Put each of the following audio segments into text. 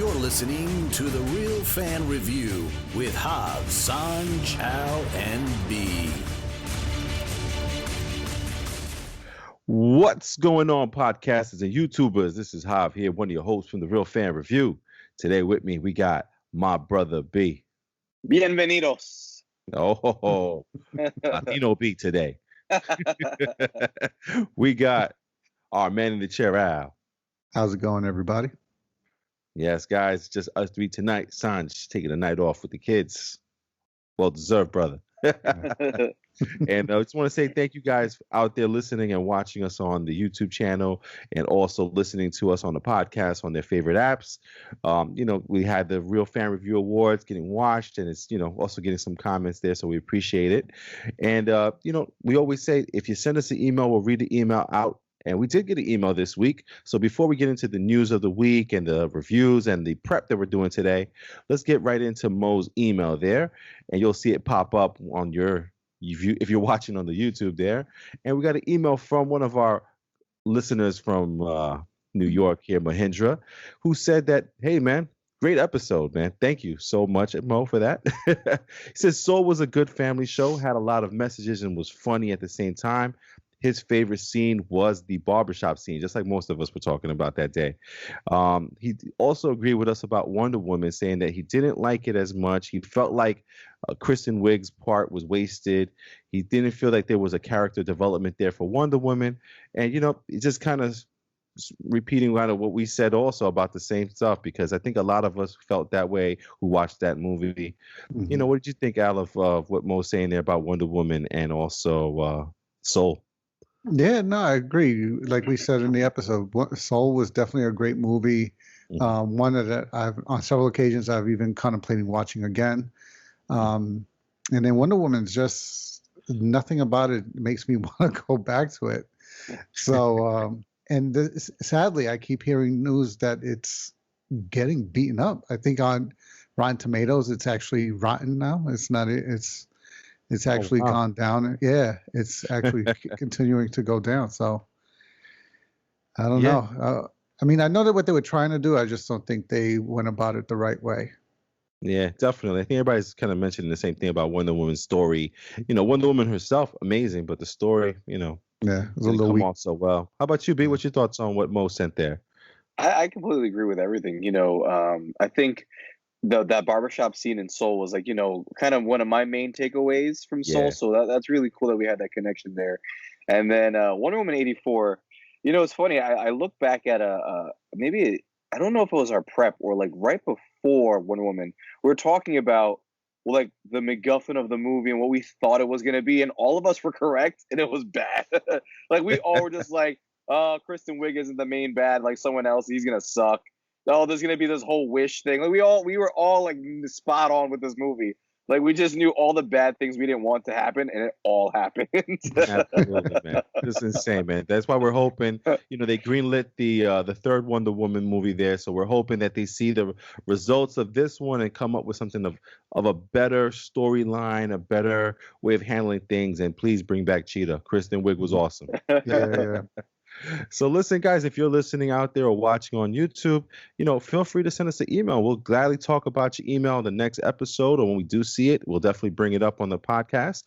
You're listening to The Real Fan Review with Hav, Sanj, Al, and B. What's going on, podcasters and YouTubers? This is Hav here, one of your hosts from The Real Fan Review. Today with me, we got my brother B. Bienvenidos. Oh, Latino B today. We got our man in the chair, Al. How's it going, everybody? Yes, guys, just us three tonight. Sanj taking a night off with the kids. Well deserved, brother. And I just want to say thank you guys out there listening and watching us on the YouTube channel and also listening to us on the podcast on their favorite apps. We had the Real Fan Review Awards getting watched, and it's, also getting some comments there, so we appreciate it. And, we always say if you send us an email, we'll read the email out. And we did get an email this week. So before we get into the news of the week and the reviews and the prep that we're doing today, let's get right into Mo's email there. And you'll see it pop up on your, if you're watching on the YouTube there. And we got an email from one of our listeners from New York here, Mahindra, who said that, hey, man, great episode, man. Thank you so much, Mo, for that. He says Soul was a good family show, had a lot of messages and was funny at the same time. His favorite scene was the barbershop scene, just like most of us were talking about that day. He also agreed with us about Wonder Woman, saying that he didn't like it as much. He felt like Kristen Wiig's part was wasted. He didn't feel like there was a character development there for Wonder Woman. And, it just kind of repeating kind of what we said also about the same stuff, because I think a lot of us felt that way who watched that movie. Mm-hmm. What did you think, Al, of what Mo's saying there about Wonder Woman and also Soul? Yeah, no, I agree. Like we said in the episode, Soul was definitely a great movie. One that I've on several occasions I've even contemplating watching again. And then Wonder Woman's just nothing about it makes me want to go back to it. So, sadly, I keep hearing news that it's getting beaten up. I think on Rotten Tomatoes, it's actually rotten now. It's actually gone down. Yeah, it's actually continuing to go down. So I don't know. I know that what they were trying to do, I just don't think they went about it the right way. Yeah, definitely. I think everybody's kind of mentioning the same thing about Wonder Woman's story. Wonder Woman herself, amazing, but the story, yeah, it was a didn't little come weak. off so well. How about you, B? What's your thoughts on what Mo sent there? I completely agree with everything. I think that barbershop scene in Soul was kind of one of my main takeaways from Soul. Yeah. So that's really cool that we had that connection there. And then Wonder Woman 84, it's funny. I look back at maybe, I don't know if it was our prep or like right before Wonder Woman, we were talking about like the MacGuffin of the movie and what we thought it was going to be. And all of us were correct and it was bad. Like we all were just like, oh, Kristen Wiig isn't the main bad, like someone else, he's going to suck. Oh, there's gonna be this whole wish thing. Like we were all like spot on with this movie. Like we just knew all the bad things we didn't want to happen, and it all happened. Absolutely, man. This is insane, man. That's why we're hoping. They greenlit the third Wonder Woman movie there, so we're hoping that they see the results of this one and come up with something of a better storyline, a better way of handling things. And please bring back Cheetah. Kristen Wiig was awesome. Yeah. So listen, guys, if you're listening out there or watching on YouTube, feel free to send us an email. We'll gladly talk about your email in the next episode, or when we do see it, we'll definitely bring it up on the podcast.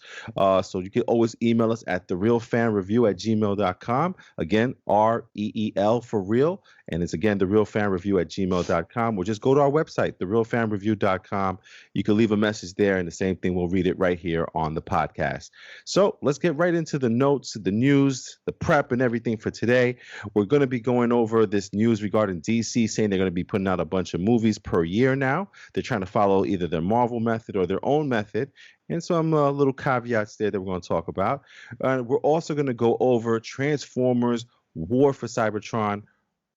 So you can always email us at therealfanreview@gmail.com. Again, REEL for real. And it's, again, therealfanreview@gmail.com. Or just go to our website, therealfanreview.com. You can leave a message there, and the same thing, we'll read it right here on the podcast. So let's get right into the notes, the news, the prep, and everything for today. We're going to be going over this news regarding DC, saying they're going to be putting out a bunch of movies per year now. They're trying to follow either their Marvel method or their own method. And some little caveats there that we're going to talk about. We're also going to go over Transformers War for Cybertron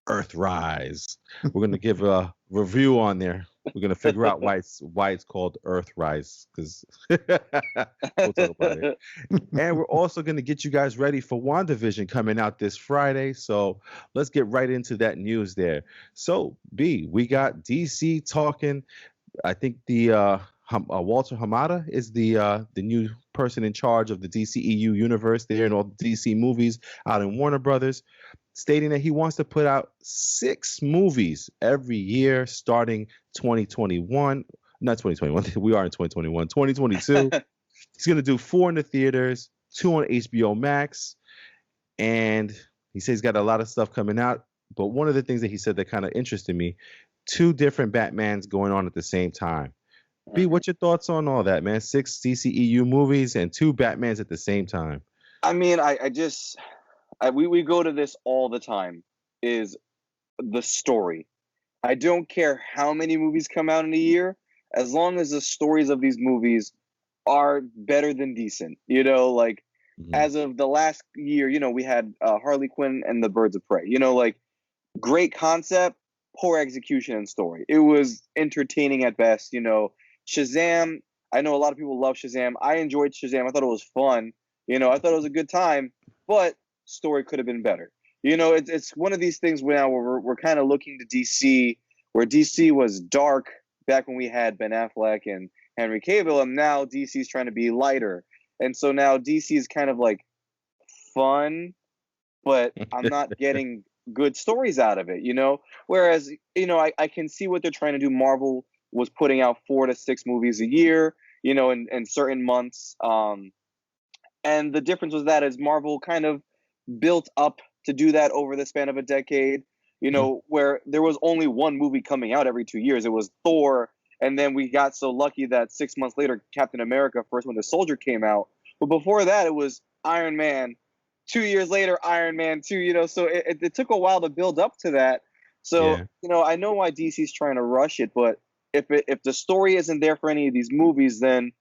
Earthrise. We're going to give a review on there. We're going to figure out why it's called Earthrise, because we'll talk about it. And we're also going to get you guys ready for WandaVision coming out this Friday. So let's get right into that news there. So, B, we got DC talking. I think the Walter Hamada is the new person in charge of the DCEU universe there and all the DC movies out in Warner Brothers. stating that he wants to put out 6 movies every year starting 2021. Not 2021. We are in 2021. 2022. He's going to do 4 in the theaters, 2 on HBO Max. And he says he's got a lot of stuff coming out. But one of the things that he said that kind of interested me, 2 different Batmans going on at the same time. B, what's your thoughts on all that, man? 6 DCEU movies and 2 Batmans at the same time. I mean, we go to this all the time, is the story. I don't care how many movies come out in a year, as long as the stories of these movies are better than decent. Like, as of the last year, we had Harley Quinn and the Birds of Prey. Like, great concept, poor execution and story. It was entertaining at best. Shazam, I know a lot of people love Shazam. I enjoyed Shazam. I thought it was fun. I thought it was a good time, but story could have been better. It's one of these things now where we're kind of looking to DC, where DC was dark back when we had Ben Affleck and Henry Cavill, and now DC's trying to be lighter. And so now DC is kind of like fun, but I'm not getting good stories out of it, Whereas, I can see what they're trying to do. Marvel was putting out 4 to 6 movies a year, in certain months. And the difference was that as Marvel kind of built up to do that over the span of a decade, where there was only one movie coming out every 2 years. It was Thor. And then we got so lucky that 6 months later, Captain America, First Winter Soldier came out. But before that, it was Iron Man. 2 years later, Iron Man 2, so it took a while to build up to that. So, I know why DC's trying to rush it, but if the story isn't there for any of these movies, then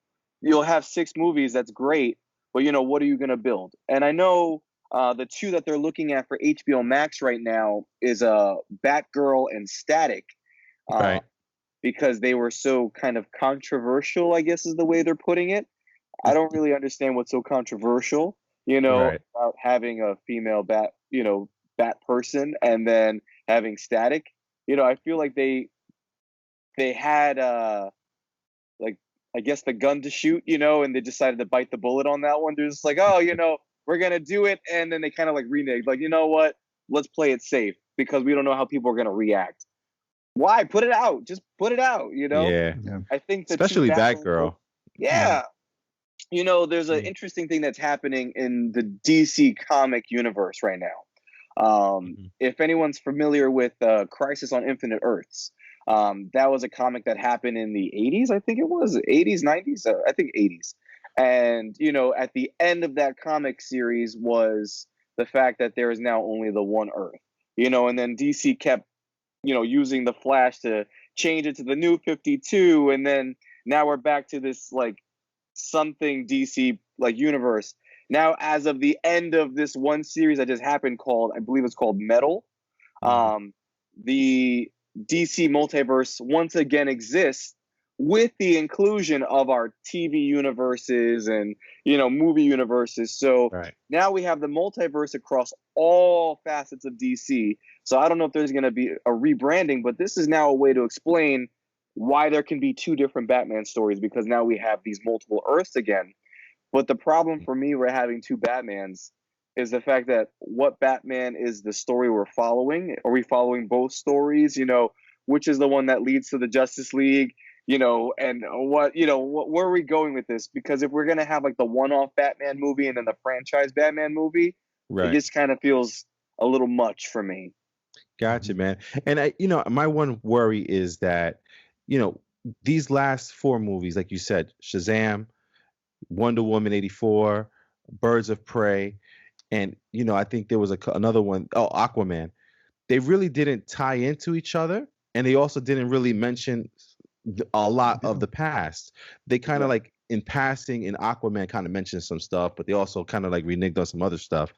you'll have 6 movies. That's great. But, what are you going to build? And I know the 2 that they're looking at for HBO Max right now is Batgirl and Static. Right. Because they were so kind of controversial, I guess is the way they're putting it. I don't really understand what's so controversial, Right. about having a female bat person and then having Static. I feel like they had like, I guess, the gun to shoot, and they decided to bite the bullet on that one. They're just like, oh, we're gonna do it, and then they kind of like reneged, like, you know what? Let's play it safe because we don't know how people are gonna react. Why? Put it out. Just put it out, Yeah. I think the Especially Batgirl. Yeah. There's an interesting thing that's happening in the DC comic universe right now. If anyone's familiar with Crisis on Infinite Earths, that was a comic that happened in the 80s, I think it was. 80s, 90s? I think 80s. And, at the end of that comic series was the fact that there is now only the one Earth. And then DC kept using the Flash to change it to the new 52, and then now we're back to this like something DC like universe. Now, as of the end of this one series that just happened, I believe it's called Metal, the DC multiverse once again exists with the inclusion of our TV universes and movie universes. So now we have the multiverse across all facets of DC. So I don't know if there's going to be a rebranding, but this is now a way to explain why there can be 2 different Batman stories, because now we have these multiple Earths again. But the problem for me with having 2 Batmans is the fact that what Batman is the story we're following? Are we following both stories? Which is the one that leads to the Justice League? And where are we going with this? Because if we're going to have like the one-off Batman movie and then the franchise Batman movie, it just kind of feels a little much for me. Gotcha, man. And my one worry is that, these last 4 movies, like you said, Shazam, Wonder Woman 84, Birds of Prey, and I think there was another one, Aquaman. They really didn't tie into each other, and they also didn't really mention a lot of the past. They kind of like in passing in Aquaman kind of mentioned some stuff, but they also kind of like reneged on some other stuff.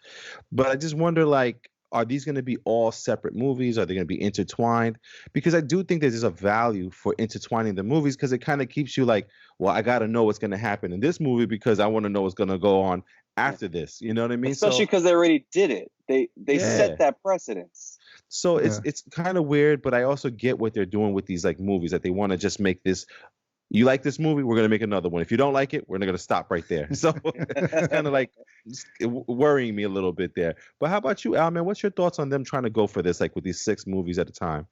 But I just wonder, like, are these going to be all separate movies? Are they going to be intertwined? Because I do think there's a value for intertwining the movies, because it kind of keeps you like, well, I got to know what's going to happen in this movie because I want to know what's going to go on after this. You know what I mean? Especially because they already did it. They set that precedence. So it's kind of weird, but I also get what they're doing with these like movies, that they want to just make this, You like this movie, we're gonna make another one. If you don't like it, we're gonna stop right there. So it's kind of like worrying me a little bit there. But how about you, Al, man? What's your thoughts on them trying to go for this, like with these 6 movies at a time?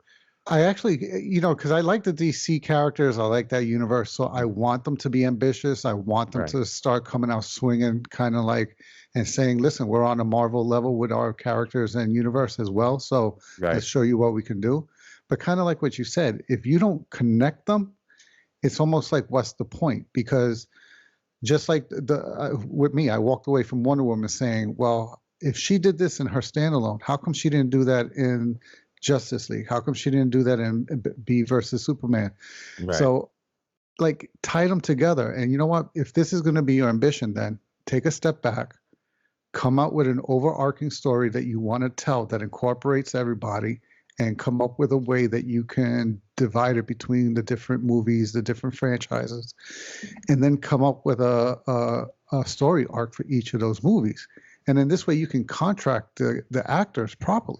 I actually, because I like the DC characters, I like that universe, so I want them to be ambitious. I want them to start coming out swinging, kind of like, and saying, listen, we're on a Marvel level with our characters and universe as well, so let's show you what we can do. But kind of like what you said, if you don't connect them, it's almost like, what's the point? Because just like with me, I walked away from Wonder Woman saying, well, if she did this in her standalone, how come she didn't do that in Justice League? How come she didn't do that in B versus Superman? So, like, tie them together. And you know what? If this is going to be your ambition, then take a step back, come out with an overarching story that you want to tell that incorporates everybody, and come up with a way that you can divide it between the different movies, the different franchises, and then come up with a story arc for each of those movies. And then this way you can contract the actors properly.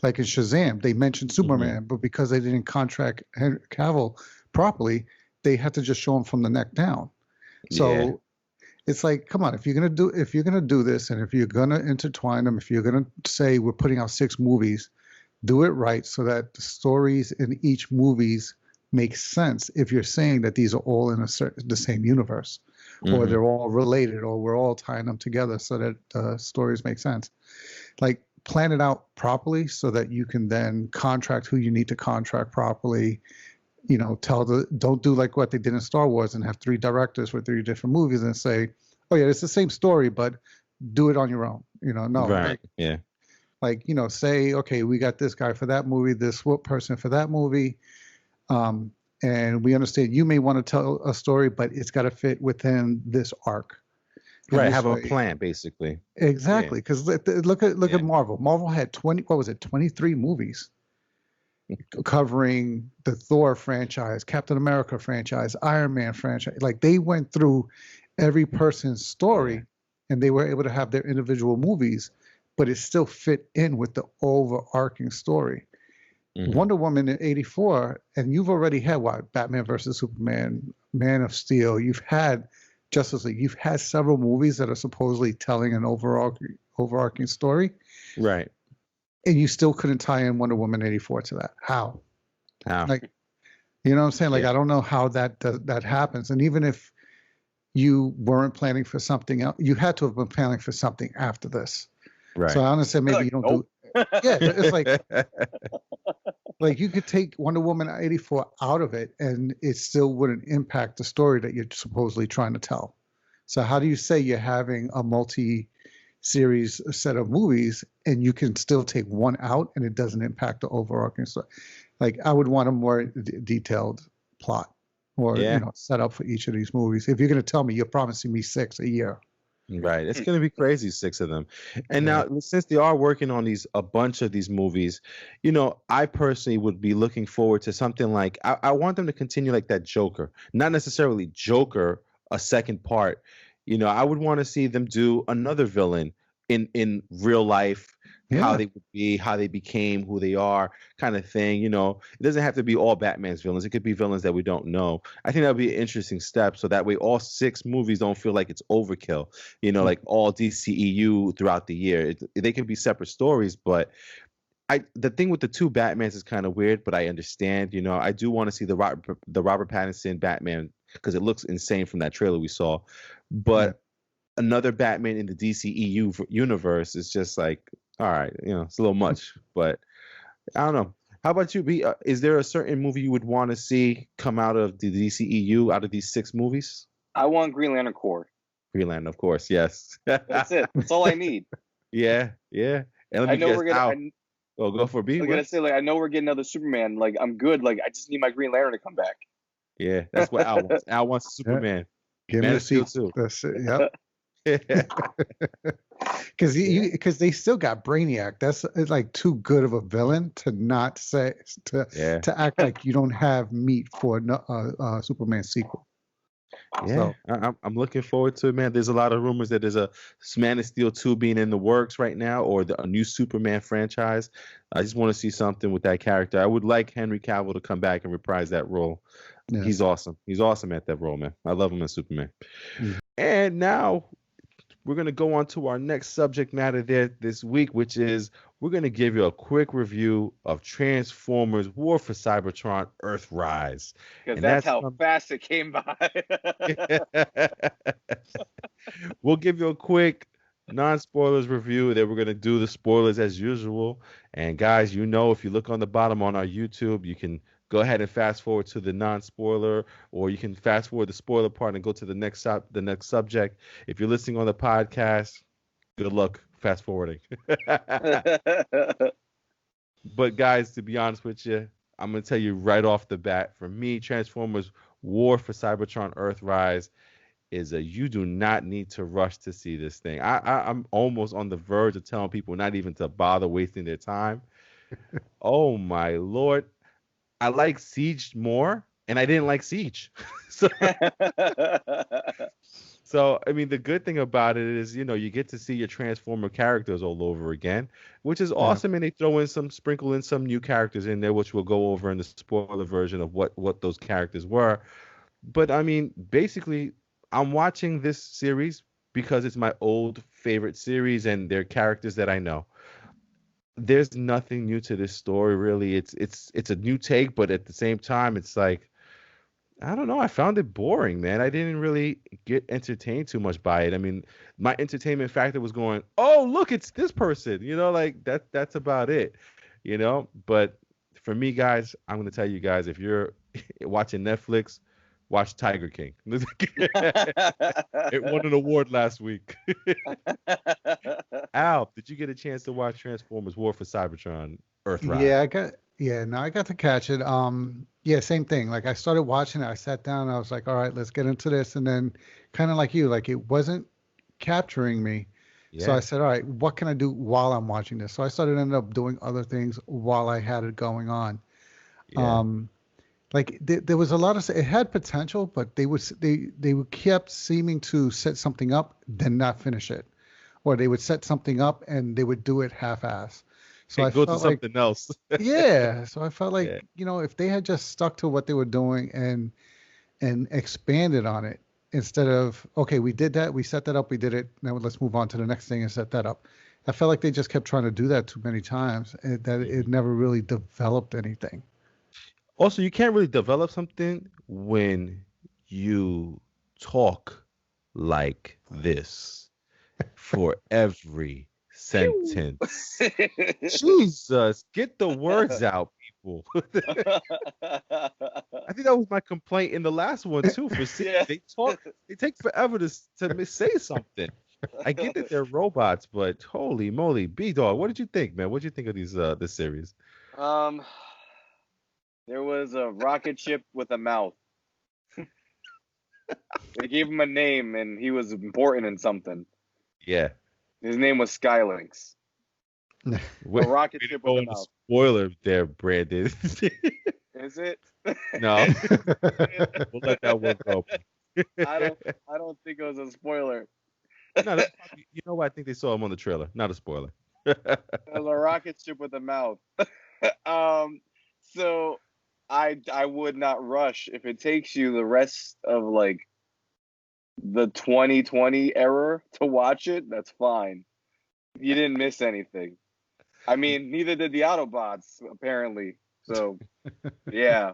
Like in Shazam, they mentioned Superman, but because they didn't contract Henry Cavill properly, they had to just show him from the neck down. So it's like, come on, if you're gonna do this, and if you're gonna intertwine them, if you're gonna say we're putting out 6 movies, do it right so that the stories in each movies make sense. If you're saying that these are all in the same universe, or they're all related, or we're all tying them together so that the stories make sense, like, plan it out properly so that you can then contract who you need to contract properly. Don't do like what they did in Star Wars and have 3 directors for 3 different movies and say, oh yeah, it's the same story, but do it on your own. No. Say, okay, we got this guy for that movie, this person for that movie. And we understand you may want to tell a story, but it's got to fit within this arc. Have a plan, basically. Exactly, because look at Marvel. Marvel had 23 movies covering the Thor franchise, Captain America franchise, Iron Man franchise. Like, they went through every person's story, and they were able to have their individual movies, but it still fit in with the overarching story. Wonder Woman in '84, and you've already had Batman versus Superman, Man of Steel. You've had Justice League. You've had several movies that are supposedly telling an overarching story, right? And you still couldn't tie in Wonder Woman '84 to that. How? Like, you know what I'm saying? Like, I don't know how that happens. And even if you weren't planning for something else, you had to have been planning for something after this. Right. So I understand maybe you don't do. Yeah, it's like you could take Wonder Woman '84 out of it, and it still wouldn't impact the story that you're supposedly trying to tell. So how do you say you're having a multi-series set of movies, and you can still take one out, and it doesn't impact the overarching story? Like, I would want a more detailed plot, or set up for each of these movies. If you're going to tell me you're promising me 6 a year. Right, it's going to be crazy, 6 of them. And now, since they are working on a bunch of these movies, I personally would be looking forward to something like, I want them to continue like that Joker, not necessarily Joker, a second part. I would want to see them do another villain in real life, how they would be, how they became who they are, kind of thing. It doesn't have to be all Batman's villains. It could be villains that we don't know. I think that would be an interesting step, so that way all 6 movies don't feel like it's overkill. Like all DCEU throughout the year. They can be separate stories, but the thing with the 2 Batmans is kind of weird, but I understand. I do want to see the Robert Pattinson Batman, because it looks insane from that trailer we saw. But another Batman in the DCEU universe is just like, all right, it's a little much, but I don't know. How about you, B? Is there a certain movie you would want to see come out of the DCEU, out of these 6 movies? I want Green Lantern Corps. Green Lantern, of course, yes. That's it. That's all I need. Yeah. And let me guess, go for B. I'm gonna say, I know we're getting another Superman. Like, I'm good. Like, I just need my Green Lantern to come back. Yeah, that's what Al wants. Al wants Superman. Give me a seat too. That's it. Yep. Because they still got Brainiac. It's like too good of a villain to not say to act like you don't have meat for a Superman sequel. Yeah, So I'm looking forward to it, man. There's a lot of rumors that there's a Man of Steel 2 being in the works right now, or a new Superman franchise. I just want to see something with that character. I would like Henry Cavill to come back and reprise that role. He's yes. awesome. He's awesome at that role, man. I love him as Superman. Mhm. And now we're going to go on to our next subject matter there this week, which is we're going to give you a quick review of Transformers War for Cybertron Earthrise. Because And that's that's how fast it came by. we'll give you a quick non-spoilers review. Then we're going to do the spoilers as usual. And guys, if you look on the bottom on our YouTube, you can go ahead and fast forward to the non-spoiler, or you can fast forward the spoiler part and go to the next subject. If you're listening on the podcast, good luck fast forwarding. But guys, to be honest with you, I'm going to tell you right off the bat, for me, Transformers War for Cybertron Earthrise is you do not need to rush to see this thing. I'm almost on the verge of telling people not even to bother wasting their time. Oh my Lord. I like Siege more, and I didn't like Siege. So, I mean, the good thing about it is, you get to see your Transformer characters all over again, which is awesome. And they sprinkle in some new characters in there, which we'll go over in the spoiler version of what those characters were. But I mean, basically, I'm watching this series because it's my old favorite series and they're characters that I know. There's nothing new to this story, really. It's a new take, but at the same time, it's like, I don't know. I found it boring, man. I didn't really get entertained too much by it. I mean, my entertainment factor was going, oh, look, it's this person, like that's about it, But for me, guys, I'm going to tell you guys, if you're watching Netflix, watch Tiger King. It won an award last week. Al, did you get a chance to watch Transformers War for Cybertron Earthrise? Yeah, I got to catch it. Yeah, same thing. Like I started watching it, I sat down, I was like, all right, let's get into this. And then kind of like you, like it wasn't capturing me. So I said, all right, what can I do while I'm watching this? So I ended up doing other things while I had it going on. Yeah. Like there was a lot of, it had potential, but they kept seeming to set something up, then not finish it. Or they would set something up and they would do it half-ass. So I go felt to something else. Yeah. So I felt like, if they had just stuck to what they were doing and expanded on it instead of, okay, we did that, we set that up, we did it, now let's move on to the next thing and set that up. I felt like they just kept trying to do that too many times and that it never really developed anything. Also, you can't really develop something when you talk like this for every sentence. Jesus, get the words out, people. I think that was my complaint in the last one too. They take forever to say something. I get that they're robots, but holy moly, B-Dog, what did you think, man? What did you think of this series? There was a rocket ship with a mouth. They gave him a name, and he was important in something. Yeah. His name was Skylynx. A rocket ship with a mouth. Spoiler there, Brandon. Is it? No. We'll let that one go. I don't think it was a spoiler. No, that's probably, what? I think they saw him on the trailer. Not a spoiler. It was a rocket ship with a mouth. So I would not rush. If it takes you the rest of like the 2020 era to watch it, that's fine. You didn't miss anything. I mean, neither did the Autobots, apparently. So, yeah.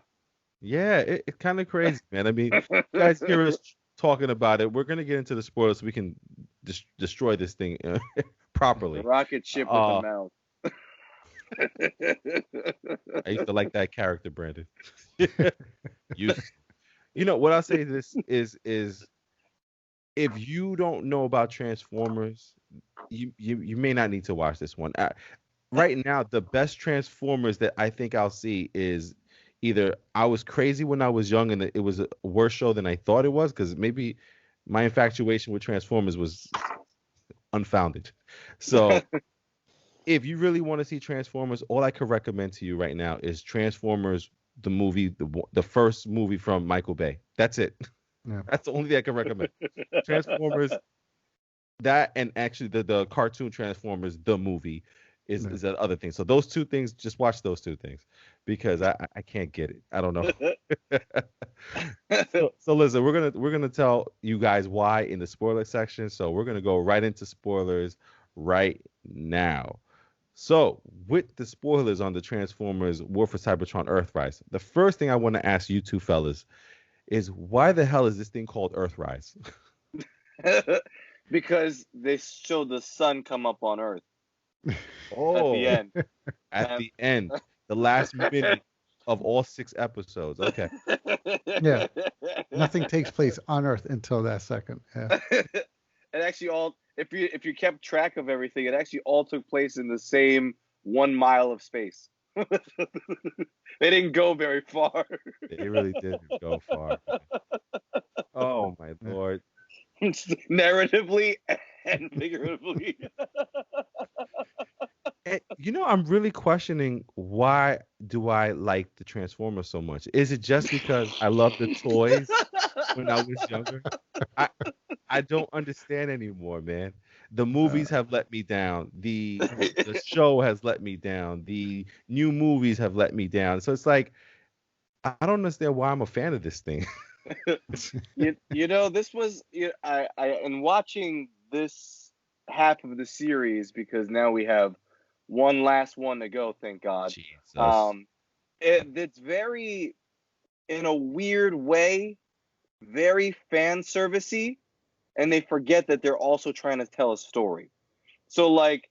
Yeah, it's kind of crazy, man. I mean, you guys hear us talking about it. We're going to get into the spoilers so we can destroy this thing properly. The rocket ship with a mouth. I used to like that character, Brandon. What I'll say this is if you don't know about Transformers, you may not need to watch this one. Right now, the best Transformers that I think I'll see is either I was crazy when I was young and it was a worse show than I thought it was, because maybe my infatuation with Transformers was unfounded. So if you really want to see Transformers, all I could recommend to you right now is Transformers, the movie, the first movie from Michael Bay. That's it. Yeah. That's the only thing I can recommend. Transformers, that, and actually the cartoon Transformers, the movie, is that other thing. So those two things, just watch those two things, because I can't get it. I don't know. So listen, we're gonna tell you guys why in the spoiler section. So we're gonna go right into spoilers right now. So with the spoilers on the Transformers War for Cybertron Earthrise, the first thing I want to ask you two fellas is, why the hell is this thing called Earthrise? Because they showed the sun come up on Earth at Oh, the end. at the end, the last minute of all 6 episodes. Okay. Yeah. Nothing takes place on Earth until that second. Yeah. It actually all, if you kept track of everything, it actually all took place in the same 1 mile of space. They didn't go very far. They really didn't go far. Oh my lord. Narratively and figuratively. And, I'm really questioning, why do I like the Transformers so much? Is it just because I love the toys when I was younger? I don't understand anymore, man. The movies have let me down. The show has let me down. The new movies have let me down. So it's like, I don't understand why I'm a fan of this thing. This was, I in watching this half of the series, because now we have one last one to go, thank God. Jesus. It's very, in a weird way, very fan servicey, and they forget that they're also trying to tell a story. So like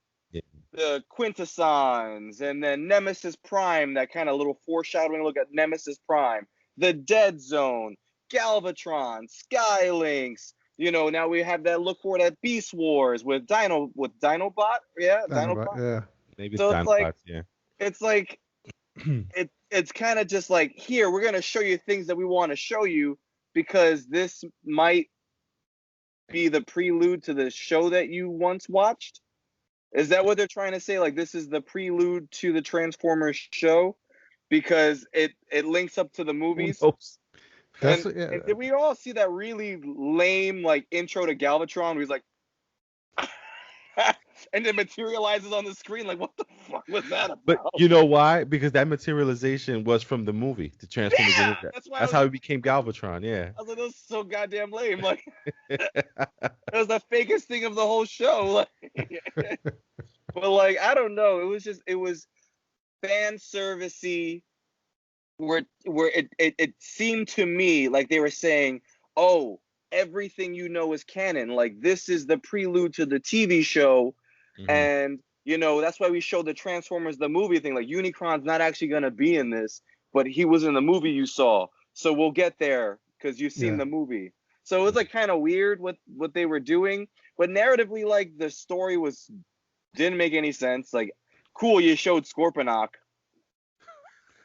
the Quintessons, and then Nemesis Prime, that kind of little foreshadowing look at Nemesis Prime, the Dead Zone, Galvatron, Skylinks. Now we have that look forward at Beast Wars with Dinobot. Yeah, Dinobot. Yeah. Maybe So it's it's like, yeah. it's like it's kind of just like, here, we're gonna show you things that we want to show you, because this might be the prelude to the show that you once watched. Is that what they're trying to say? Like, this is the prelude to the Transformers show, because it links up to the movies. Who knows? And did we all see that really lame like intro to Galvatron where he's like and it materializes on the screen? Like, what the fuck was that about? But you know why? Because that materialization was from the movie, the Transformers. Yeah, that's how it became Galvatron. Yeah. I was like, that was so goddamn lame. Like, it was the fakest thing of the whole show. Like, but like, I don't know. It was fan servicey, where it seemed to me like they were saying, oh, everything is canon. Like, this is the prelude to the TV show. Mm-hmm. And that's why we showed the Transformers the movie thing. Like, Unicron's not actually gonna be in this, but he was in the movie you saw. So we'll get there because you've seen the movie. So it was like kind of weird what they were doing. But narratively, like, the story didn't make any sense. Like, cool, you showed Scorponok,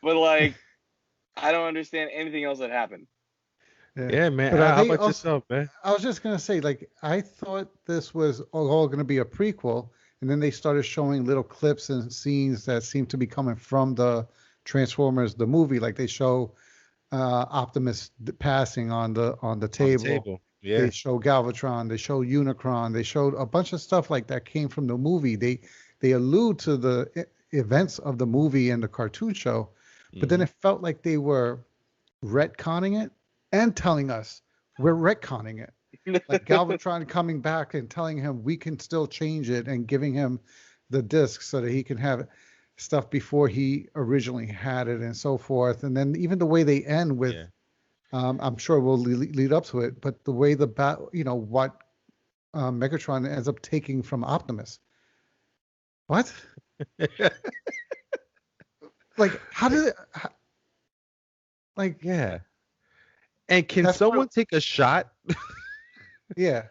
but like, I don't understand anything else that happened. Yeah, man. But how about yourself, man? I was just going to say, like, I thought this was all going to be a prequel, and then they started showing little clips and scenes that seemed to be coming from the Transformers, the movie. Like, they show Optimus passing on the table. Yeah. They show Galvatron. They show Unicron. They showed a bunch of stuff like that came from the movie. They allude to the events of the movie and the cartoon show, but then it felt like they were retconning it and telling us we're retconning it. Like Galvatron coming back and telling him we can still change it, and giving him the disc so that he can have stuff before he originally had it, and so forth. And then even the way they end with, I'm sure we'll lead up to it, but the way what Megatron ends up taking from Optimus. What? Like, how did it? Like, yeah. And can someone take a shot? Yeah.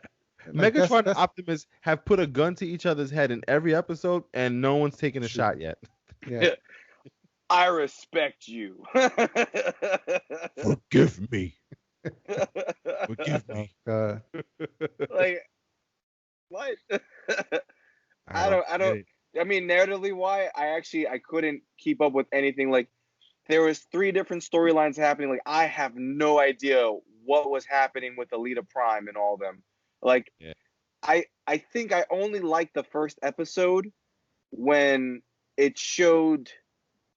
Like, Megatron and Optimus have put a gun to each other's head in every episode, and no one's taken a shot yet. Yeah. I respect you. Forgive me. Forgive me. Like, what? I don't. I mean, narratively, why? I couldn't keep up with anything. Like, there was 3 different storylines happening. Like, I have no idea what was happening with Alita Prime and all of them. Like, Yeah. I think I only liked the first episode when it showed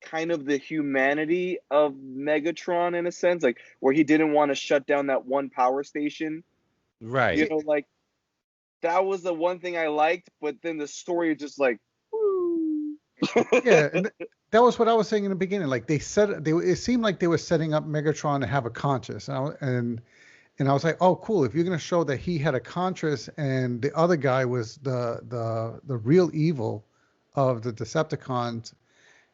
kind of the humanity of Megatron in a sense, like where he didn't want to shut down that one power station. Right. You know, like that was the one thing I liked, but then the story is just like, woo. Yeah, and that was what I was saying in the beginning. Like it seemed like they were setting up Megatron to have a conscience, and I was like, oh, cool. If you're gonna show that he had a conscience and the other guy was the real evil of the Decepticons,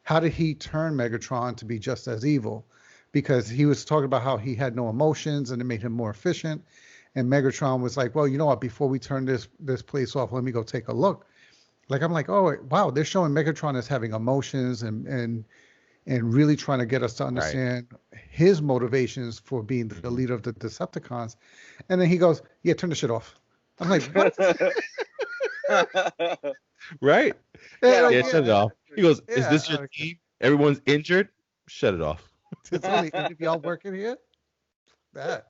how did he turn Megatron to be just as evil? Because he was talking about how he had no emotions and it made him more efficient. And Megatron was like, well, you know what? Before we turn this place off, let me go take a look. Like I'm like, oh wow, they're showing Megatron as having emotions and really trying to get us to understand his motivations for being the leader of the Decepticons. And then he goes, yeah, turn the shit off. I'm like, what? Right? Yeah, Shut it off. He goes, is Yeah, this your team? Everyone's injured? Shut it off. It's only 8 of y'all working here? That.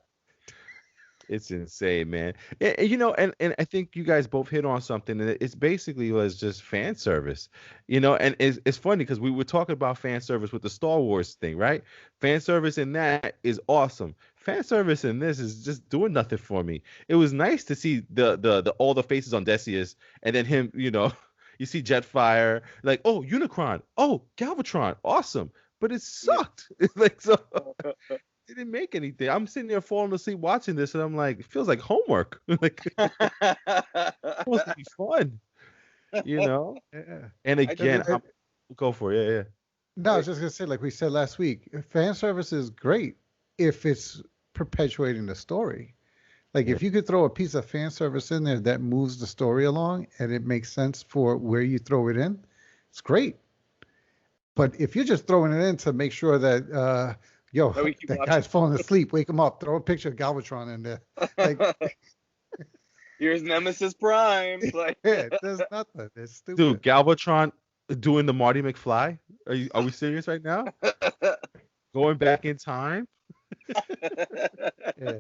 It's insane, man. You know, and I think you guys both hit on something, and it's basically was just fan service, you know. And it's funny because we were talking about fan service with the Star Wars thing, right? Fan service in that is awesome. Fan service in this is just doing nothing for me. It was nice to see the all the faces on Decius, and then him, you know, you see Jetfire, like, oh, Unicron, oh, Galvatron, awesome, but it sucked. It's like so. It didn't make anything. I'm sitting there falling asleep watching this, and I'm like, it feels like homework. Like it's supposed to be fun, you know. Yeah. And again, go for it. Yeah. No, I was just gonna say, like we said last week, fan service is great if it's perpetuating the story. Like if you could throw a piece of fan service in there that moves the story along and it makes sense for where you throw it in, it's great. But if you're just throwing it in to make sure that that guy's falling asleep, wake him up, throw a picture of Galvatron in there. Like, here's Nemesis Prime. Like, there's nothing. It's stupid. Dude, Galvatron doing the Marty McFly? Are we serious right now? Going back in time? Yeah.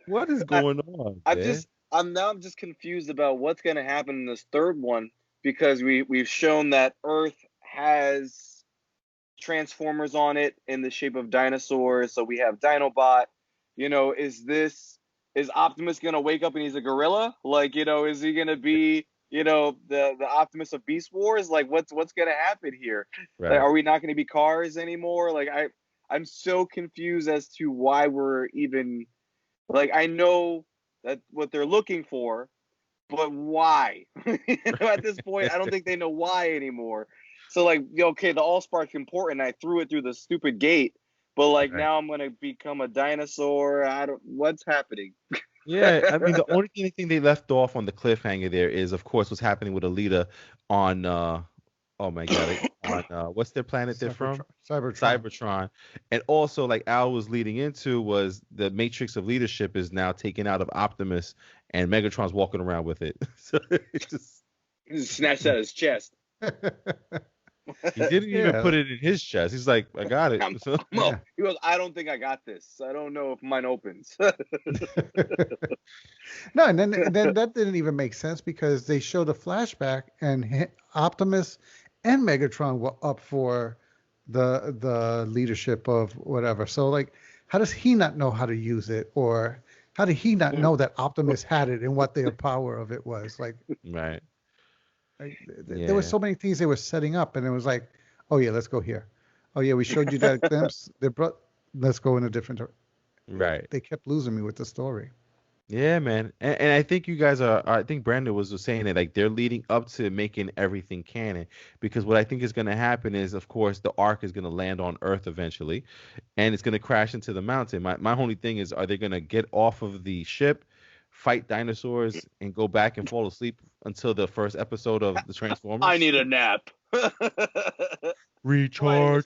What is going on? I'm just confused about what's going to happen in this third one, because we've shown that Earth has Transformers on it in the shape of dinosaurs. So we have Dinobot. You know, is Optimus gonna wake up and he's a gorilla? Like, you know, is he gonna be, you know, the Optimus of Beast Wars? Like, what's gonna happen here? Right. Like, are we not gonna be cars anymore? Like, I'm so confused as to why we're even, like, I know that what they're looking for, but why? You know, at this point, I don't think they know why anymore. So, like, okay, the Allspark's important. I threw it through the stupid gate, but like now I'm gonna become a dinosaur. What's happening? Yeah, I mean the only thing they left off on the cliffhanger there is, of course, what's happening with Alita on oh my god, on what's their planet they're from? Cybertron. And also, like Al was leading into, was the Matrix of Leadership is now taken out of Optimus, and Megatron's walking around with it. So it just snatched out his chest. He didn't even put it in his chest. He's like, I got it. He goes, I don't think I got this. I don't know if mine opens. No, and then that didn't even make sense, because they showed a flashback and Optimus and Megatron were up for the leadership of whatever. So like, how does he not know how to use it, or how did he not know that Optimus had it and what the power of it was? Like, right. There were so many things they were setting up, and it was like, oh yeah, let's go here. Oh yeah, we showed you that glimpse. Let's go in a different direction. Right. They kept losing me with the story. Yeah, man. And I think you guys I think Brandon was saying that, like, they're leading up to making everything canon, because what I think is going to happen is, of course, the Ark is going to land on Earth eventually, and it's going to crash into the mountain. My only thing is, are they going to get off of the ship, fight dinosaurs, and go back and fall asleep until the first episode of the Transformers? I need a nap. Recharge.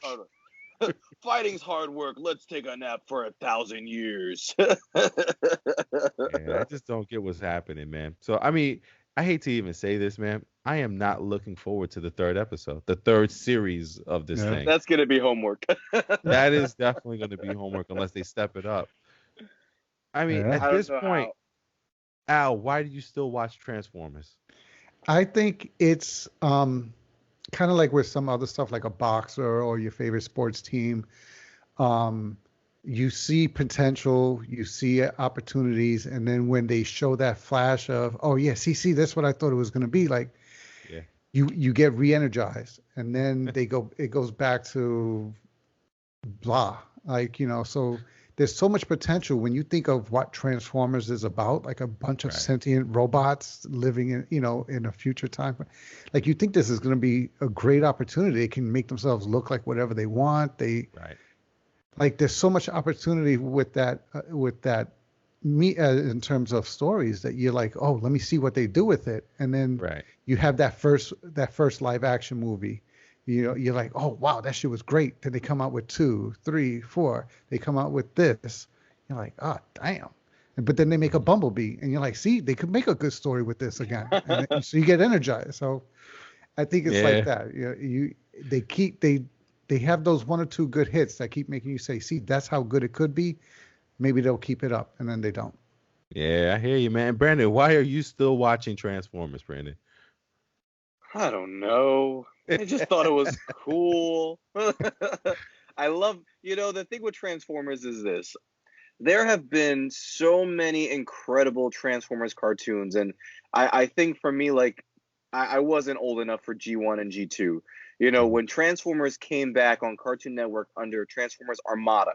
Fighting's hard work. Let's take a nap for 1,000 years. Yeah, I just don't get what's happening, man. So I mean, I hate to even say this, man. I am not looking forward to the third episode, the third series of this Yeah. thing. That's gonna be homework. That is definitely going to be homework unless they step it up. I mean, Yeah. at I don't this know point, how. Al, why do you still watch Transformers? I think it's kind of like with some other stuff, like a boxer or your favorite sports team. Um, you see potential, you see opportunities, and then when they show that flash of, oh yeah, see, that's what I thought it was going to be like. Yeah. You get re-energized, and then it goes back to blah, like, so there's so much potential when you think of what Transformers is about, like a bunch of Right. sentient robots living in, in a future time. Like, you think this is going to be a great opportunity. They can make themselves look like whatever they want. Right. Like, there's so much opportunity with that in terms of stories, that you're like, oh, let me see what they do with it. And then Right. you have that first live action movie. You're like, oh wow, that shit was great. Then they come out with 2, 3, 4. They come out with this. You're like, oh damn. But then they make a Bumblebee, and you're like, see, they could make a good story with this again. And so you get energized. So I think it's like that. They have those 1 or 2 good hits that keep making you say, see, that's how good it could be. Maybe they'll keep it up, and then they don't. Yeah, I hear you, man. Brandon, why are you still watching Transformers, Brandon? I don't know. I just thought it was cool. I love, the thing with Transformers is this. There have been so many incredible Transformers cartoons, and I think for me, like, I wasn't old enough for G1 and G2. When Transformers came back on Cartoon Network under Transformers Armada,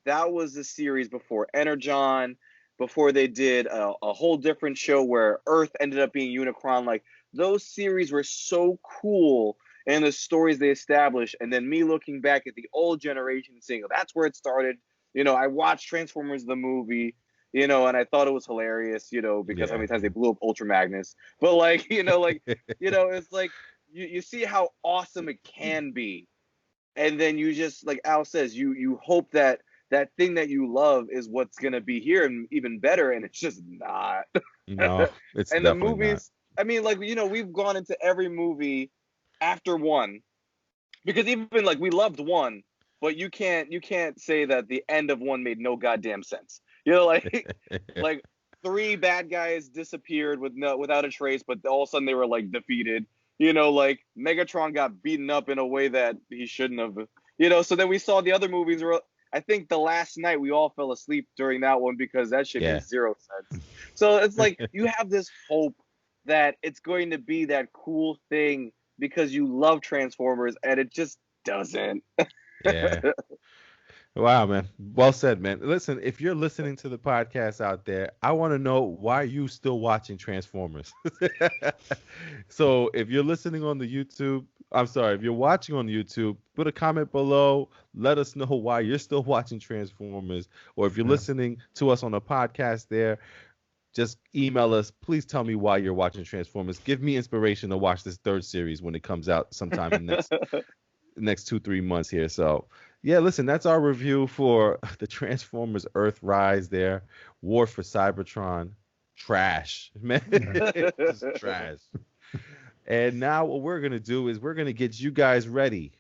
that was the series before Energon, before they did a whole different show where Earth ended up being Unicron. Like, those series were so cool, and the stories they established. And then me looking back at the old generation and saying, that's where it started. I watched Transformers the movie, and I thought it was hilarious, because how many times they blew up Ultra Magnus. But like, it's like you see how awesome it can be. And then you just, like Al says, you hope that thing that you love is what's gonna be here and even better, and it's just not. No, it's and the definitely movies, I mean, like, we've gone into every movie after 1, because even like we loved 1, but you can't say that the end of 1 made no goddamn sense. Like not. like 3 bad guys disappeared without a trace, but all of a sudden they were like defeated. Like Megatron got beaten up in a way that he shouldn't have. So then we saw the other movies where I think the last night we all fell asleep during that one because that shit made 0 sense. So it's like you have this hope that it's going to be that cool thing because you love Transformers, and it just doesn't. Yeah. Wow, man. Well said, man. Listen, if you're listening to the podcast out there, I want to know why you still watching Transformers. So if you're listening on the YouTube, if you're watching on YouTube, put a comment below. Let us know why you're still watching Transformers. Or if you're listening to us on a podcast there, just email us. Please tell me why you're watching Transformers. Give me inspiration to watch this third series when it comes out sometime in the next 2-3 months here. So yeah, listen, that's our review for the Transformers Earthrise there. War for Cybertron. Trash, man. Just trash. And now what we're going to do is we're going to get you guys ready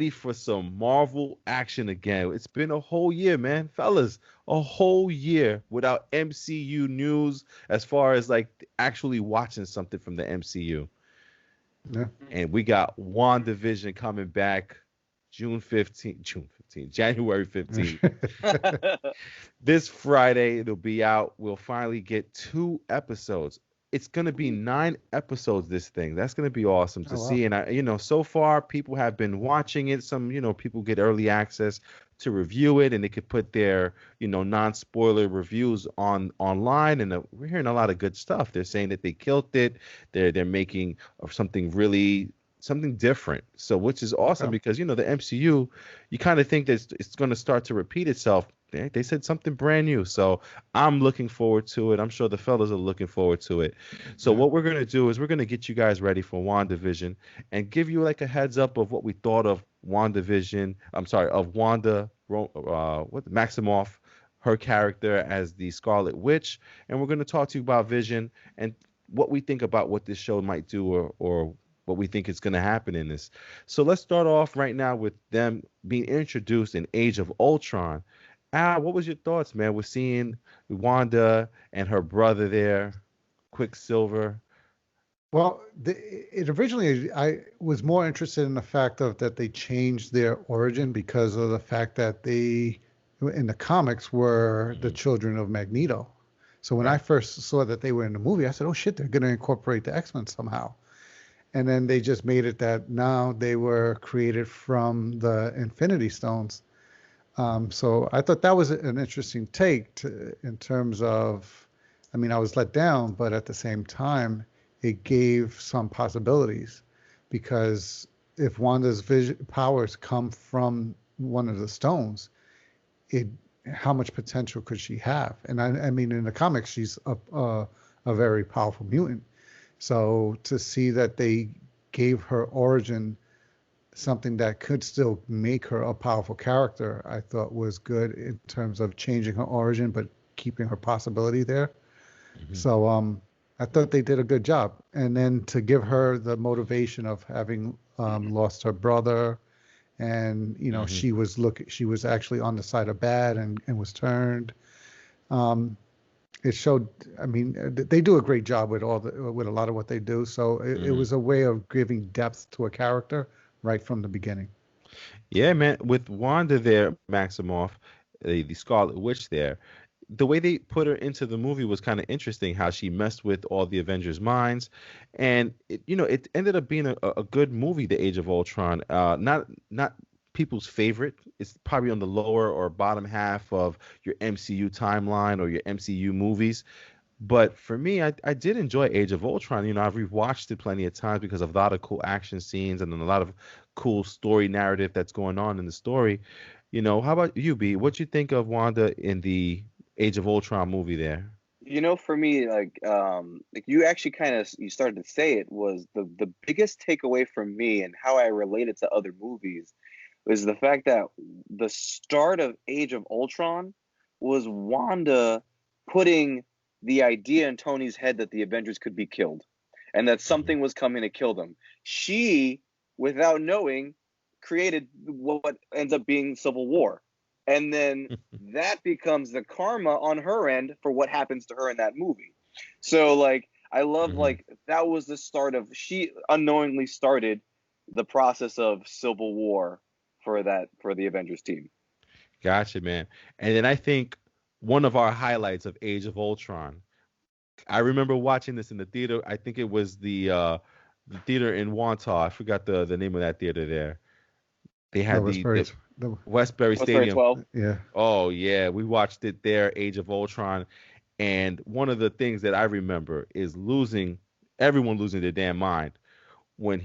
for some Marvel action again. It's been a whole year, man. Fellas, a whole year without MCU news as far as like actually watching something from the MCU. Yeah. And we got WandaVision coming back January 15th. This Friday, it'll be out. We'll finally get 2 episodes. It's going to be 9 episodes, this thing. That's going to be awesome to see. And, so far, people have been watching it. Some, people get early access to review it, and they could put their, non-spoiler reviews online. And we're hearing a lot of good stuff. They're saying that they killed it. They're making something different. So, which is awesome because, the MCU, you kind of think that it's going to start to repeat itself. They said something brand new. So I'm looking forward to it. I'm sure the fellas are looking forward to it. So what we're going to do is we're going to get you guys ready for WandaVision and give you like a heads up of what we thought of WandaVision. Of Wanda, Maximoff, her character as the Scarlet Witch, and we're going to talk to you about Vision and what we think about what this show might do, or what we think is going to happen in this. So let's start off right now with them being introduced in Age of Ultron. Al, what was your thoughts, man? We're seeing Wanda and her brother there, Quicksilver. Well, it originally, I was more interested in the fact of that they changed their origin because of the fact that they, in the comics, were the children of Magneto. So when I first saw that they were in the movie, I said, "Oh shit, they're going to incorporate the X-Men somehow." And then they just made it that now they were created from the Infinity Stones. So I thought that was an interesting take in terms of, I mean, I was let down, but at the same time, it gave some possibilities, because if Wanda's powers come from one of the stones, how much potential could she have? And I mean, in the comics, she's a very powerful mutant. So to see that they gave her origin something that could still make her a powerful character, I thought was good in terms of changing her origin, but keeping her possibility there. So I thought they did a good job. And then to give her the motivation of having lost her brother, and she was actually on the side of bad and was turned. It showed. I mean, they do a great job with with a lot of what they do. So it was a way of giving depth to a character right from the beginning. Yeah, man. With Wanda there, Maximoff, the Scarlet Witch there, the way they put her into the movie was kind of interesting. How she messed with all the Avengers' minds, and it ended up being a good movie, The Age of Ultron. Not people's favorite. It's probably on the lower or bottom half of your MCU timeline or your MCU movies. But for me, I did enjoy Age of Ultron. I've rewatched it plenty of times because of a lot of cool action scenes and then a lot of cool story narrative that's going on in the story. How about you, B? What you think of Wanda in the Age of Ultron movie there? For me, like you actually you started to say it, was the biggest takeaway from me and how I relate it to other movies was the fact that the start of Age of Ultron was Wanda putting the idea in Tony's head that the Avengers could be killed and that something was coming to kill them. She, without knowing, created what ends up being Civil War. And then that becomes the karma on her end for what happens to her in that movie. So, like, I love, like, that was the start of, she unknowingly started the process of Civil War for the Avengers team. Gotcha, man. And then I think one of our highlights of Age of Ultron, I remember watching this in the theater. I think it was the theater in Wantagh. I forgot the name of that theater there. They had the Westbury Stadium. 12. Yeah. Oh yeah, we watched it there, Age of Ultron, and one of the things that I remember is everyone losing their damn mind when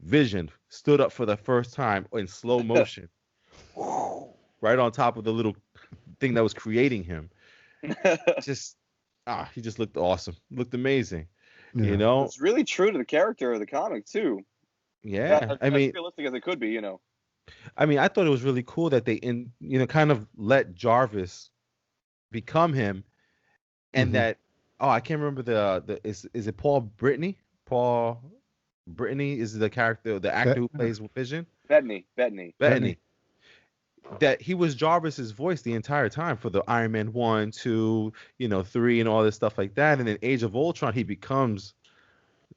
Vision stood up for the first time in slow motion, right on top of the little thing that was creating him. He just looked awesome, looked amazing. Yeah. It's really true to the character of the comic too. Yeah, as realistic as it could be, I mean, I thought it was really cool that they kind of let Jarvis become him, and that I can't remember is it Paul Brittany? Paul Brittany is the character, the actor who plays Vision. Bettany. That he was Jarvis's voice the entire time for the Iron Man 1, 2, 3, and all this stuff like that. And in Age of Ultron, he becomes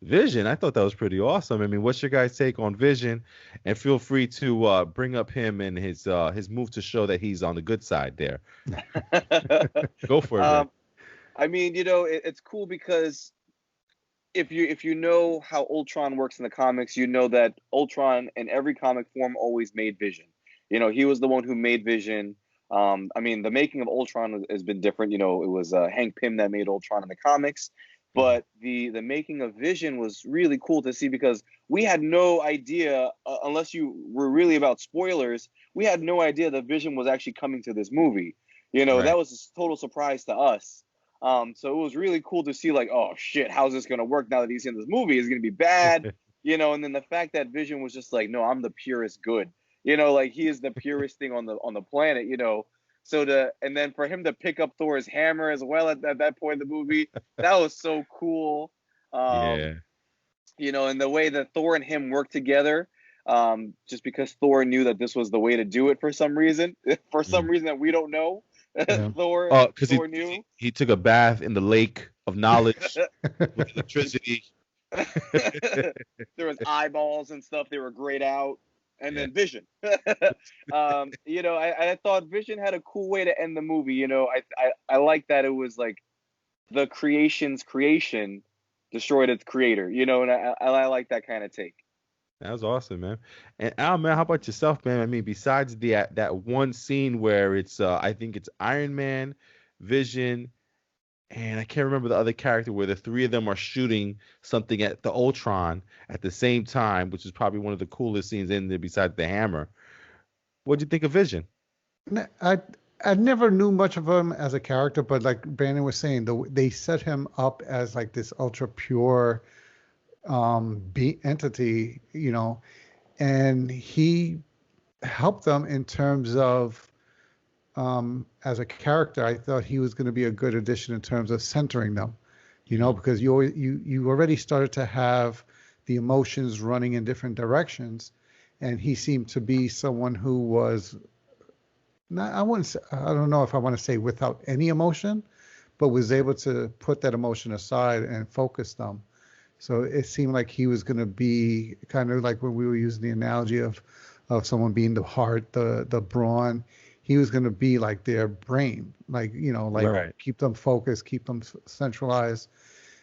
Vision. I thought that was pretty awesome. I mean, what's your guys' take on Vision? And feel free to bring up him and his move to show that he's on the good side there. Go for it. I mean, it's cool because if you know how Ultron works in the comics, you know that Ultron in every comic form always made Vision. He was the one who made Vision. I mean, the making of Ultron has been different. It was Hank Pym that made Ultron in the comics. But the making of Vision was really cool to see because we had no idea, unless you were really about spoilers, we had no idea that Vision was actually coming to this movie. Right. That was a total surprise to us. So it was really cool to see, like, oh shit, how's this gonna work now that he's in this movie? Is it gonna be bad? And then the fact that Vision was just like, no, I'm the purest good. Like he is the purest thing on the planet. and then for him to pick up Thor's hammer as well at that point in the movie, that was so cool. Yeah. And the way that Thor and him worked together, just because Thor knew that this was the way to do it for some reason, that we don't know. Yeah. Thor knew he took a bath in the lake of knowledge with electricity. There was eyeballs and stuff. They were grayed out. And then Vision. I thought Vision had a cool way to end the movie. I like that it was like the creation's creation destroyed its creator. And I like that kind of take. That was awesome, man. And Al, man, how about yourself, man? I mean, besides that one scene where it's I think it's Iron Man, Vision, and I can't remember the other character, where the three of them are shooting something at the Ultron at the same time, which is probably one of the coolest scenes in there besides the hammer. What'd you think of Vision? I never knew much of him as a character, but like Brandon was saying, they set him up as like this ultra pure entity, and he helped them in terms of as a character. I thought he was going to be a good addition in terms of centering them, because you already started to have the emotions running in different directions, and he seemed to be someone who was not, I don't know if I want to say without any emotion, but was able to put that emotion aside and focus them. So it seemed like he was going to be kind of like when we were using the analogy of someone being the heart, the brawn. He was going to be like their brain, right. Keep them focused, keep them centralized,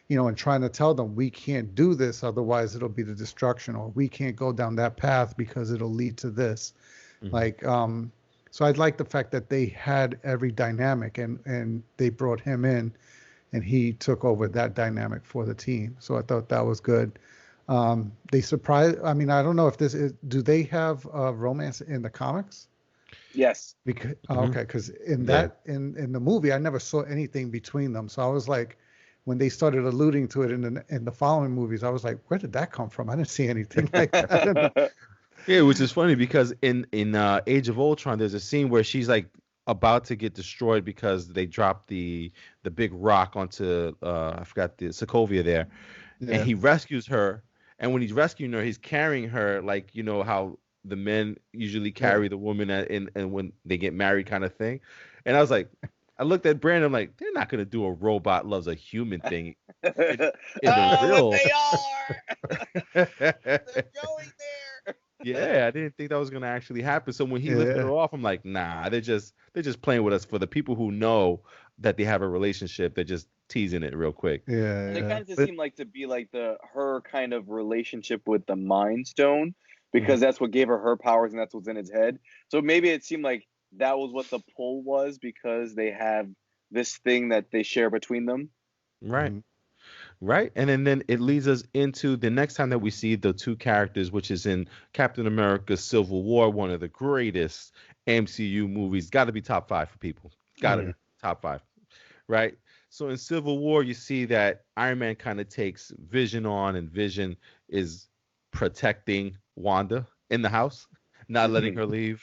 and trying to tell them we can't do this, otherwise it'll be the destruction, or we can't go down that path because it'll lead to this. Mm-hmm. So I'd like the fact that they had every dynamic and they brought him in and he took over that dynamic for the team. So I thought that was good. They surprised, I don't know if do they have romance in the comics? Yes. Because okay, because in the movie I never saw anything between them. So I was like, when they started alluding to it in the following movies, I was like, where did that come from? I didn't see anything like that. Yeah, which is funny because in Age of Ultron, there's a scene where she's like about to get destroyed because they dropped the big rock onto I forgot the Sokovia there, and he rescues her. And when he's rescuing her, he's carrying her like how the men usually carry the woman and when they get married kind of thing. And I was like, I looked at Brandon, I'm like, they're not gonna do a robot loves a human thing in the real. They are. They're going there. Yeah, I didn't think that was gonna actually happen. So when he lifted her off, I'm like, nah, they're just playing with us. For the people who know that they have a relationship, they're just teasing it real quick. Yeah. It kind of seemed like to be like her kind of relationship with the Mind Stone, because that's what gave her powers and that's what's in his head. So maybe it seemed like that was what the pull was, because they have this thing that they share between them. Right. Mm-hmm. Right. And then it leads us into the next time that we see the two characters, which is in Captain America Civil War, one of the greatest MCU movies. Got to be top 5 for people. Got to be top 5. Right. So in Civil War, you see that Iron Man kind of takes Vision on, and Vision is protecting Wanda in the house, not letting her leave,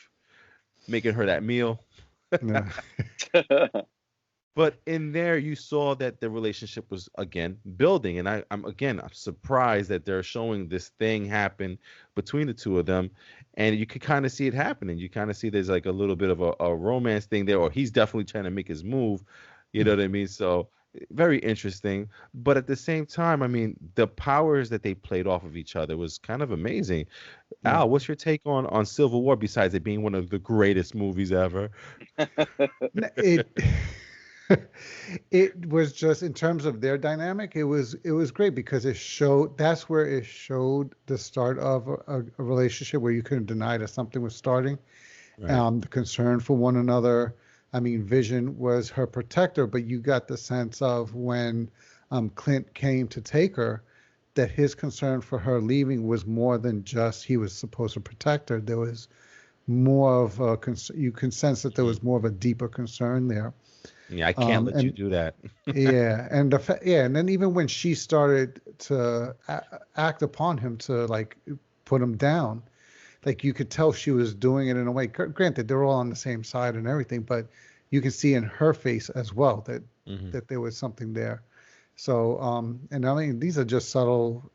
making her that meal. But in there, you saw that the relationship was, again, building. And I'm surprised that they're showing this thing happen between the two of them. And you could kind of see it happening. You kind of see there's like a little bit of a romance thing there, or he's definitely trying to make his move. You know what I mean? So very interesting. But at the same time, the powers that they played off of each other was kind of amazing. Al, what's your take on Civil War, besides it being one of the greatest movies ever? It was just, in terms of their dynamic, it was great, because that's where it showed the start of a relationship where you couldn't deny that something was starting. Right. The concern for one another. Vision was her protector, but you got the sense of when Clint came to take her, that his concern for her leaving was more than just he was supposed to protect her. There was more of a you can sense that there was more of a deeper concern there. Yeah, I can't let you do that. And then even when she started to act upon him to like put him down, like you could tell she was doing it in a way. Granted, they're all on the same side and everything, but you can see in her face as well that there was something there. So, and I mean, these are just subtle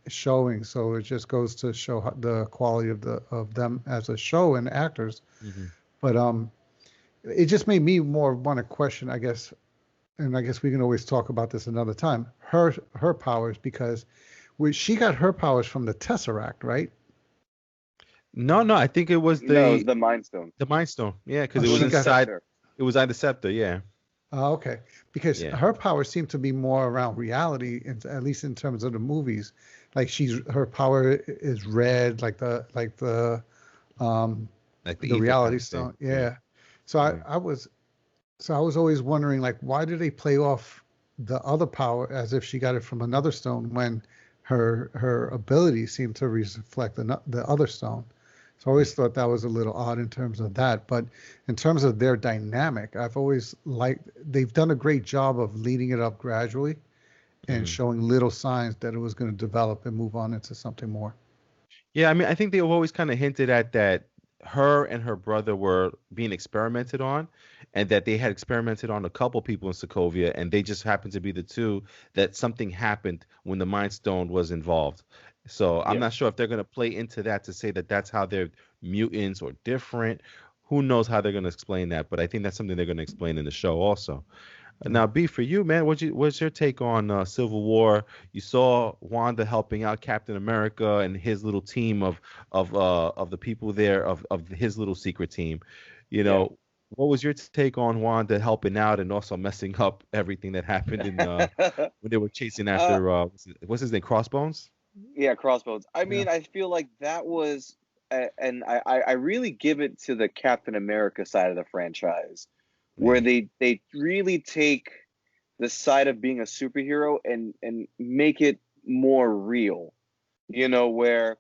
showings, so it just goes to show the quality of them as a show and actors. But it just made me more want to question, I guess, and I guess we can always talk about this another time. Her powers, because she got her powers from the Tesseract, right? No, I think it was No, it was the Mind Stone. The Mind Stone, yeah, because Oh, it was she got- inside. It was on the scepter, yeah. Okay, because her powers seem to be more around reality, at least in terms of the movies. Like her power is red, like the reality stone. Yeah. So I was always wondering, like, why do they play off the other power as if she got it from another stone when her abilities seem to reflect the other stone? So I always thought that was a little odd in terms of that. But in terms of their dynamic, I've always liked, they've done a great job of leading it up gradually and showing little signs that it was going to develop and move on into something more. Yeah, I mean, I think they've always kind of hinted at that her and her brother were being experimented on, and that they had experimented on a couple people in Sokovia, and they just happened to be the two that something happened when the Mind Stone was involved. So I'm not sure if they're going to play into that to say that that's how they're mutants or different. Who knows how they're going to explain that? But I think that's something they're going to explain in the show also. Now, B, for you, man, what's your take on Civil War? You saw Wanda helping out Captain America and his little team of the people there, of his little secret team. You know, what was your take on Wanda helping out and also messing up everything that happened in when they were chasing after what's his name, Crossbones? Yeah, Crossbones. I mean, I feel like that was, and I really give it to the Captain America side of the franchise, where they really take the side of being a superhero and make it more real. You know, where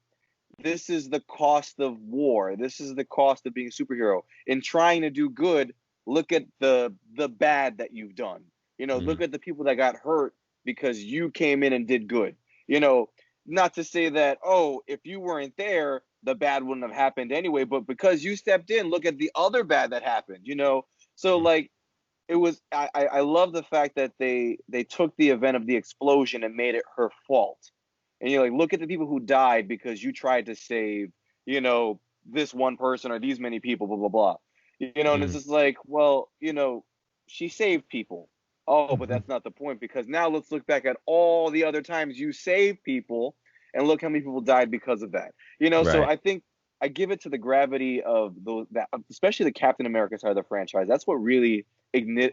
this is the cost of war. This is the cost of being a superhero. In trying to do good, look at the bad that you've done. You know, look at the people that got hurt because you came in and did good. You know, not to say that, oh, if you weren't there, the bad wouldn't have happened anyway, but because you stepped in, look at the other bad that happened, you know? So like, it was, I love the fact that they took the event of the explosion and made it her fault. And you're like, look at the people who died because you tried to save, you know, this one person or these many people, blah, blah, blah. You know, and it's just like, well, you know, she saved people. Oh, but that's not the point, because now let's look back at all the other times you saved people and look how many people died because of that. You know, so I think I give it to the gravity of that, especially the Captain America side of the franchise. That's what really ignited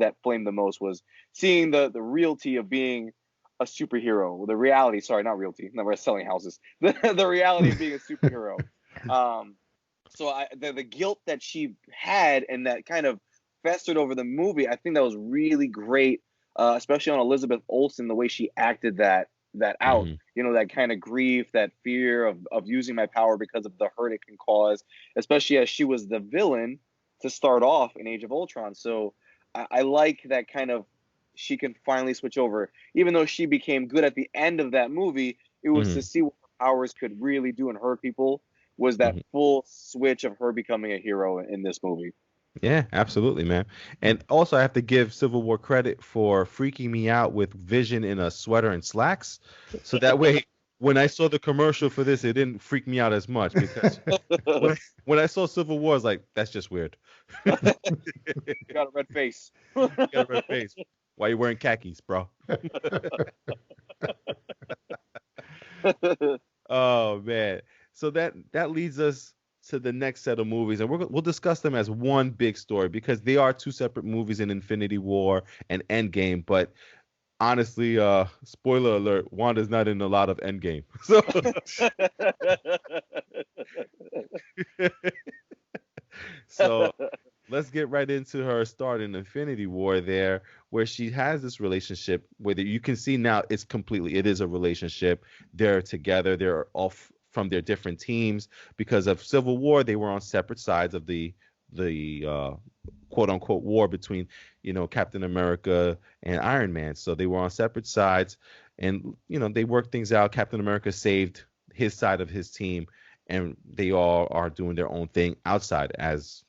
that flame the most, was seeing the reality of being a superhero. The reality, sorry, not realty. No, we're selling houses. The reality of being a superhero. So the guilt that she had and that kind of festered over the movie, I think that was really great, especially on Elizabeth Olsen, the way she acted that out. You know, that kind of grief, that fear of using my power because of the hurt it can cause, especially as she was the villain to start off in Age of Ultron. So I like that kind of, she can finally switch over. Even though she became good at the end of that movie, it was to see what her powers could really do and hurt people, was that full switch of her becoming a hero in this movie. Yeah, absolutely, man. And also, I have to give Civil War credit for freaking me out with Vision in a sweater and slacks. So that way, when I saw the commercial for this, it didn't freak me out as much, because when I saw Civil War, I was like, that's just weird. You got a red face. You got a red face. Why are you wearing khakis, bro? Oh, man. So that leads us to the next set of movies, and we'll discuss them as one big story, because they are two separate movies in Infinity War and Endgame. But honestly, spoiler alert, Wanda's not in a lot of Endgame. So, so let's get right into her start in Infinity War there, where she has this relationship where you can see now it is a relationship. They're together. They're off from their different teams. Because of Civil War, they were on separate sides of the quote unquote war between, you know, Captain America and Iron Man. So they were on separate sides, and, you know, they worked things out. Captain America saved his side of his team, and they all are doing their own thing outside as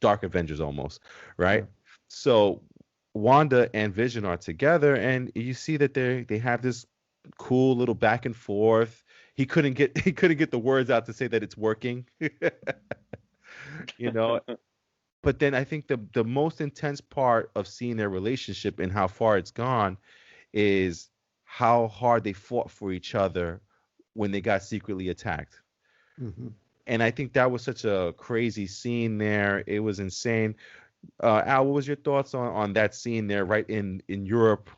Dark Avengers almost, right? Yeah. So Wanda and Vision are together, and you see that they have this cool little back and forth. He couldn't get the words out to say that it's working, you know. But then I think the most intense part of seeing their relationship and how far it's gone is how hard they fought for each other when they got secretly attacked. Hmm. And I think that was such a crazy scene there. It was insane. Al, what was your thoughts on that scene there, right in Europe,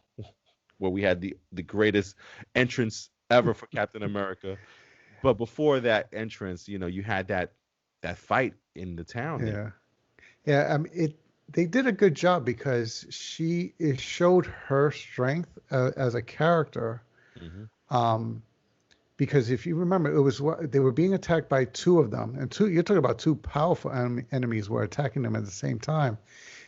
where we had the greatest entrance ever for Captain America? But before that entrance, you had that fight in the town there. Yeah. Yeah. I mean, they did a good job because it showed her strength as a character. Hmm. Um, because if you remember, they were being attacked by two of them, and you're talking about two powerful enemies were attacking them at the same time.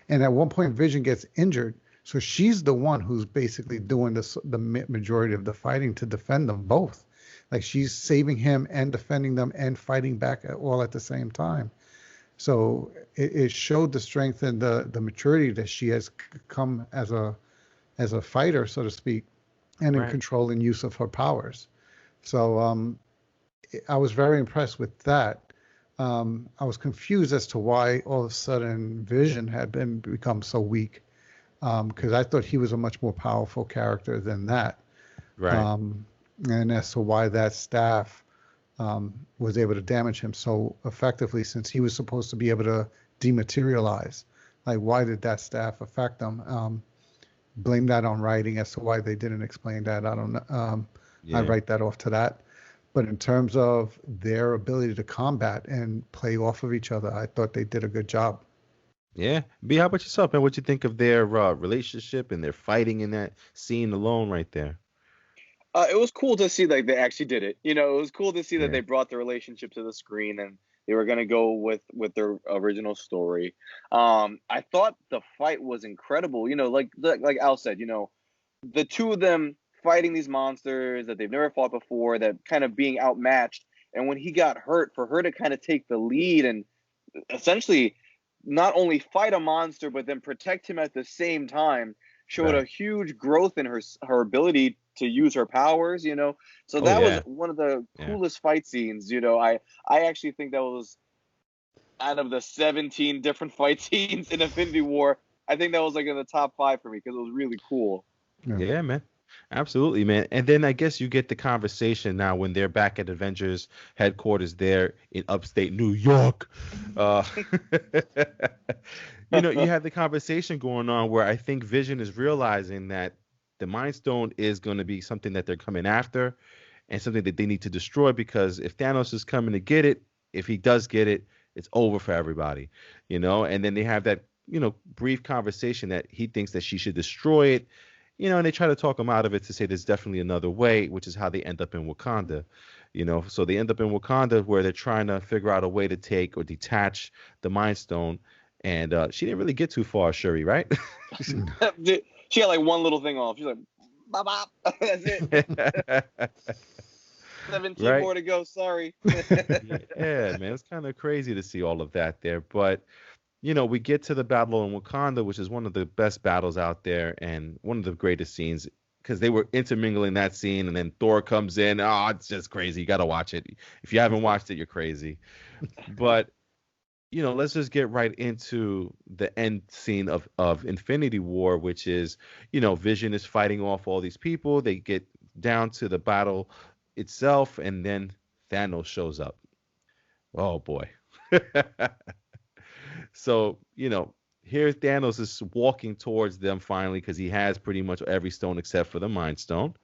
And at one point, Vision gets injured, so she's the one who's basically doing the majority of the fighting to defend them both. Like she's saving him and defending them and fighting back all at the same time. So it showed the strength and the maturity that she has come as a fighter, so to speak, and in Right. control and use of her powers. So I was very impressed with that. I was confused as to why all of a sudden Vision had become so weak, because I thought he was a much more powerful character than that. Right. And as to why that staff was able to damage him so effectively, since he was supposed to be able to dematerialize. Like, why did that staff affect him? Blame that on writing as to why they didn't explain that. I don't know. I Yeah. write that off to that. But in terms of their ability to combat and play off of each other, I thought they did a good job. Yeah. B, how about yourself, man? What you think of their relationship and their fighting in that scene alone right there? It was cool to see like they actually did it. It was cool to see that Yeah. they brought the relationship to the screen and they were gonna go with their original story. I thought the fight was incredible. Like Al said, the two of them fighting these monsters that they've never fought before, that kind of being outmatched. And when he got hurt, for her to kind of take the lead and essentially not only fight a monster but then protect him at the same time showed Right. a huge growth in her ability to use her powers. So Oh that was yeah. one of the Yeah. coolest fight scenes. I actually think that was, out of the 17 different fight scenes in Infinity War, I think that was like in the top 5 for me because it was really cool. Yeah, man. Absolutely, man. And then I guess you get the conversation now when they're back at Avengers headquarters there in upstate New York. Uh, you have the conversation going on where I think Vision is realizing that the Mind Stone is going to be something that they're coming after and something that they need to destroy, because if Thanos is coming to get it, if he does get it, it's over for everybody, And then they have that, brief conversation that he thinks that she should destroy it. And they try to talk him out of it to say there's definitely another way, which is how they end up in Wakanda. So they end up in Wakanda where they're trying to figure out a way to take or detach the Mind Stone. And she didn't really get too far, Shuri, right? She had like one little thing off. She's like, bop, bop. That's it. 17 Right. more to go. Sorry. Yeah, man. It's kind of crazy to see all of that there. But we get to the battle in Wakanda, which is one of the best battles out there and one of the greatest scenes, because they were intermingling that scene, and then Thor comes in. Oh, it's just crazy. You got to watch it. If you haven't watched it, you're crazy. But, let's just get right into the end scene of Infinity War, which is, Vision is fighting off all these people. They get down to the battle itself, and then Thanos shows up. Oh, boy. So, here Thanos is walking towards them finally, because he has pretty much every stone except for the Mind Stone.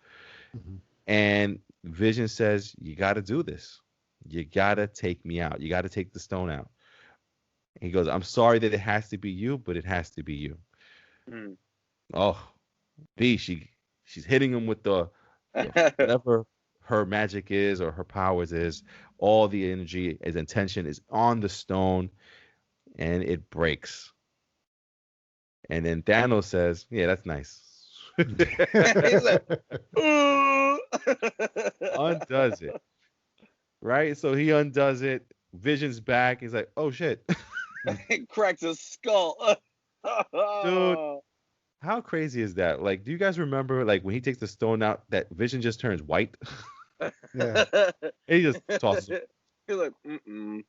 Mhm. And Vision says, you got to do this. You got to take me out. You got to take the stone out. He goes, I'm sorry that it has to be you, but it has to be you. Mm. Oh, she's hitting him with the whatever her magic is or her powers is. All the energy, his intention is on the stone, and it breaks. And then Thanos says, yeah, that's nice. He's like, ooh. Undoes it. right? So he undoes it. Vision's back. He's like, oh shit. It cracks his skull. Dude, how crazy is that? Like, do you guys remember like when he takes the stone out, that Vision just turns white? Yeah. He just tosses it. He's like, mm-mm.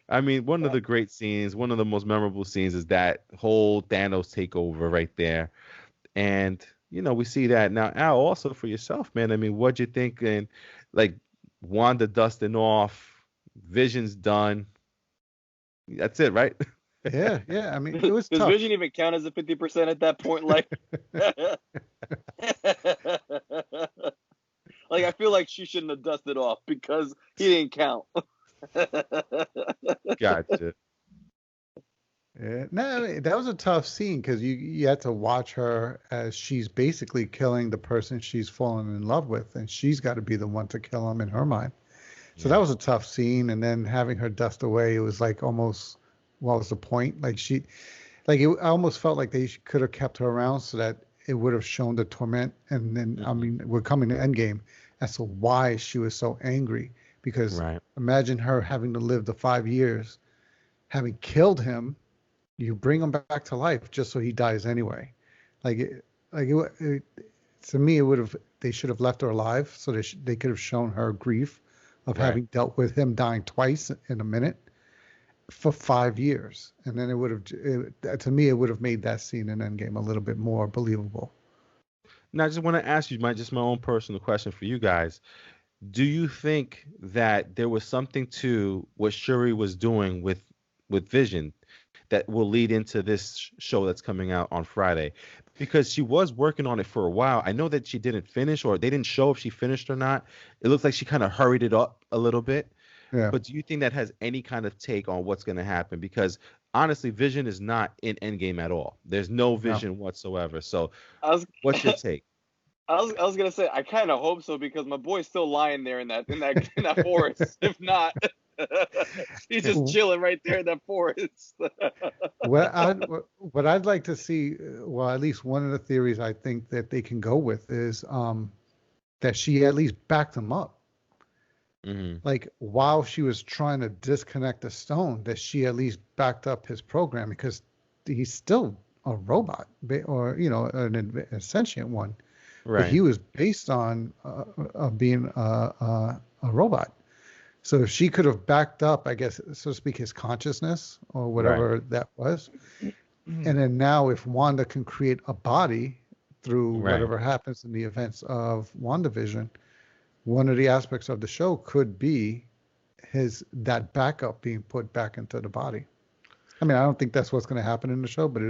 I mean, one of the great scenes, one of the most memorable scenes is that whole Thanos takeover right there. And, we see that. Now, Al, also for yourself, man, I mean, what'd you think? And like Wanda dusting off, Vision's done. That's it, right? Yeah. I mean, it was Does tough. Vision even count as a 50% at that point? Like, like I feel like she shouldn't have dusted off because he didn't count. Gotcha. Yeah. No, I mean, that was a tough scene because you had to watch her as she's basically killing the person she's fallen in love with, and she's got to be the one to kill him in her mind. So that was a tough scene, and then having her dust away, it was like almost, what was the point? Like I almost felt like they could have kept her around so that it would have shown the torment, and then I mean, we're coming to Endgame as to why she was so angry. Because imagine her having to live the 5 years, having killed him, you bring him back to life just so he dies anyway. To me, they should have left her alive so they could have shown her grief of having dealt with him dying twice in a minute for 5 years, and then it would have made that scene in Endgame a little bit more believable. Now, I just want to ask you my own personal question for you guys. Do you think that there was something to what Shuri was doing with Vision that will lead into this show that's coming out on Friday? Because she was working on it for a while. I know that she didn't finish, or they didn't show if she finished or not. It looks like she kind of hurried it up a little bit. Yeah. But do you think that has any kind of take on what's going to happen? Because honestly, Vision is not in Endgame at all. There's no Vision whatsoever. So what's your take? I was gonna say I kind of hope so because my boy's still lying there in that forest. If not, he's just chilling right there in that forest. What I'd like to see, well, at least one of the theories I think that they can go with is that she at least backed him up. Mm-hmm. Like while she was trying to disconnect the stone, that she at least backed up his program because he's still a robot, or a sentient one. Right. But he was based on being a robot. So if she could have backed up, I guess, so to speak, his consciousness or whatever that was. And then now if Wanda can create a body through whatever happens in the events of WandaVision, one of the aspects of the show could be that backup being put back into the body. I mean, I don't think that's what's going to happen in the show, but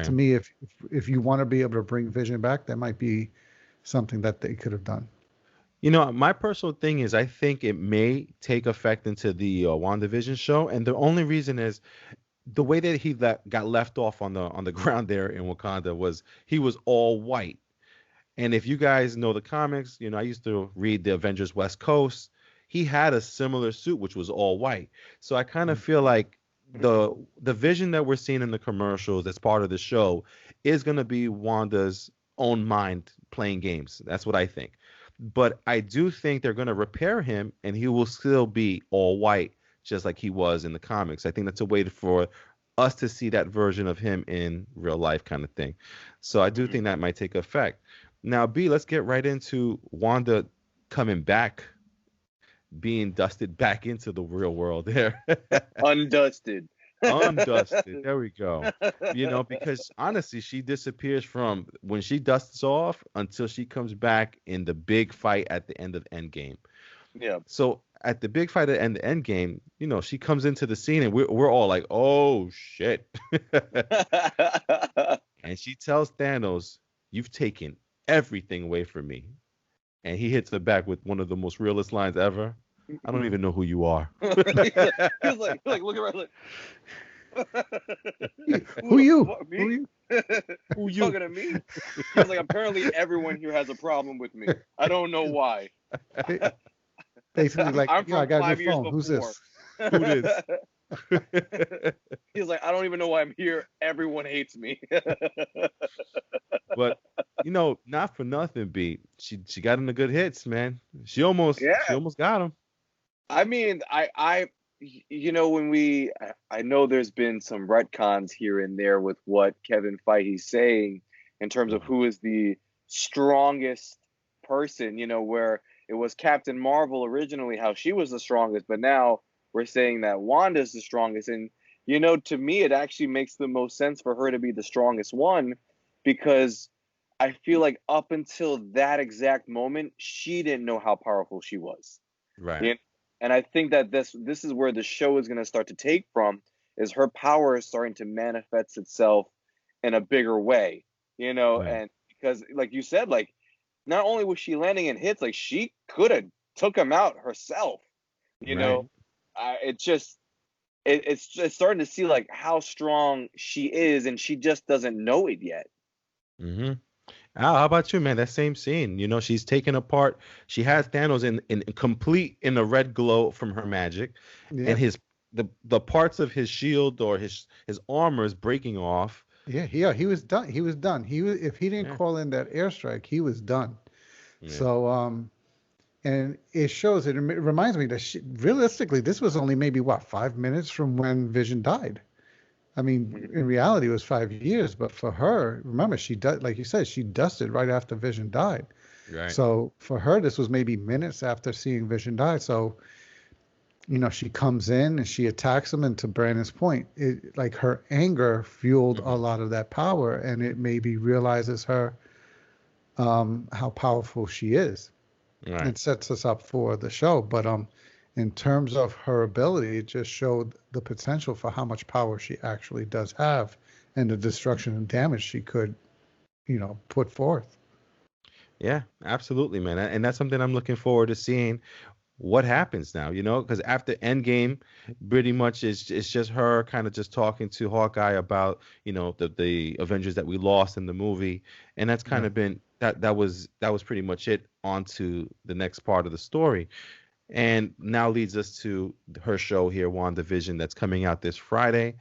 to me, if you want to be able to bring Vision back, that might be something that they could have done. My personal thing is I think it may take effect into the WandaVision show, and the only reason is the way that he got left off on the ground there in Wakanda was he was all white. And if you guys know the comics, I used to read the Avengers West Coast. He had a similar suit which was all white. So I kind of feel like the Vision that we're seeing in the commercials that's part of the show is going to be Wanda's own mind playing games. That's what I think. But I do think they're going to repair him and he will still be all white just like he was in the comics. I think that's a way for us to see that version of him in real life kind of thing. So I do think that might take effect. Now, B, let's get right into Wanda coming back, being dusted back into the real world there. Undusted. Undusted. There we go. Because honestly, she disappears from when she dusts off until she comes back in the big fight at the end of Endgame. Yeah. So at the big fight at the end of Endgame, she comes into the scene and we're all like, oh shit. And she tells Thanos, "You've taken everything away from me." And he hits her back with one of the most realist lines ever. "I don't even know who you are." He's like looking around like, Who you? What, me? Who you? Who you talking to me? He's like, apparently everyone here has a problem with me. I don't know why. Basically, like, I'm I from got 5 your years phone. Who's this? Who this? He's like, I don't even know why I'm here. Everyone hates me. But not for nothing, B. She got in the good hits, man. She almost Yeah. got him. I mean, I know there's been some retcons here and there with what Kevin Feige's saying in terms of who is the strongest person, where it was Captain Marvel originally, how she was the strongest, but now we're saying that Wanda's the strongest. And, to me, it actually makes the most sense for her to be the strongest one, because I feel like up until that exact moment, she didn't know how powerful she was. Right. And I think that this is where the show is going to start to take from, is her power is starting to manifest itself in a bigger way, Right. and because like you said, like not only was she landing in hits, like she could have took him out herself, Right. it's just starting to see like how strong she is, and she just doesn't know it yet. Mm-hmm. Al, how about you, man? That same scene, she's taken apart. She has Thanos in complete in a red glow from her magic, Yeah. and the parts of his shield or his armor is breaking off. Yeah, he was done. He was done. If he didn't call in that airstrike, he was done. Yeah. So and it shows. It reminds me that realistically, this was only maybe 5 minutes from when Vision died. I mean, in reality, it was 5 years, but for her, remember, like you said, she dusted right after Vision died. Right. So for her, this was maybe minutes after seeing Vision die. So, she comes in and she attacks him. And to Brandon's point, like her anger fueled a lot of that power, and it maybe realizes her how powerful she is, Right. and sets us up for the show. But in terms of her ability, it just showed the potential for how much power she actually does have, and the destruction and damage she could, put forth. Yeah, absolutely, man. And that's something I'm looking forward to seeing what happens now, because after Endgame, pretty much it's just her kind of just talking to Hawkeye about, the Avengers that we lost in the movie. And that's kind of been that was pretty much it, on to the next part of the story. And now leads us to her show here, WandaVision, that's coming out this Friday.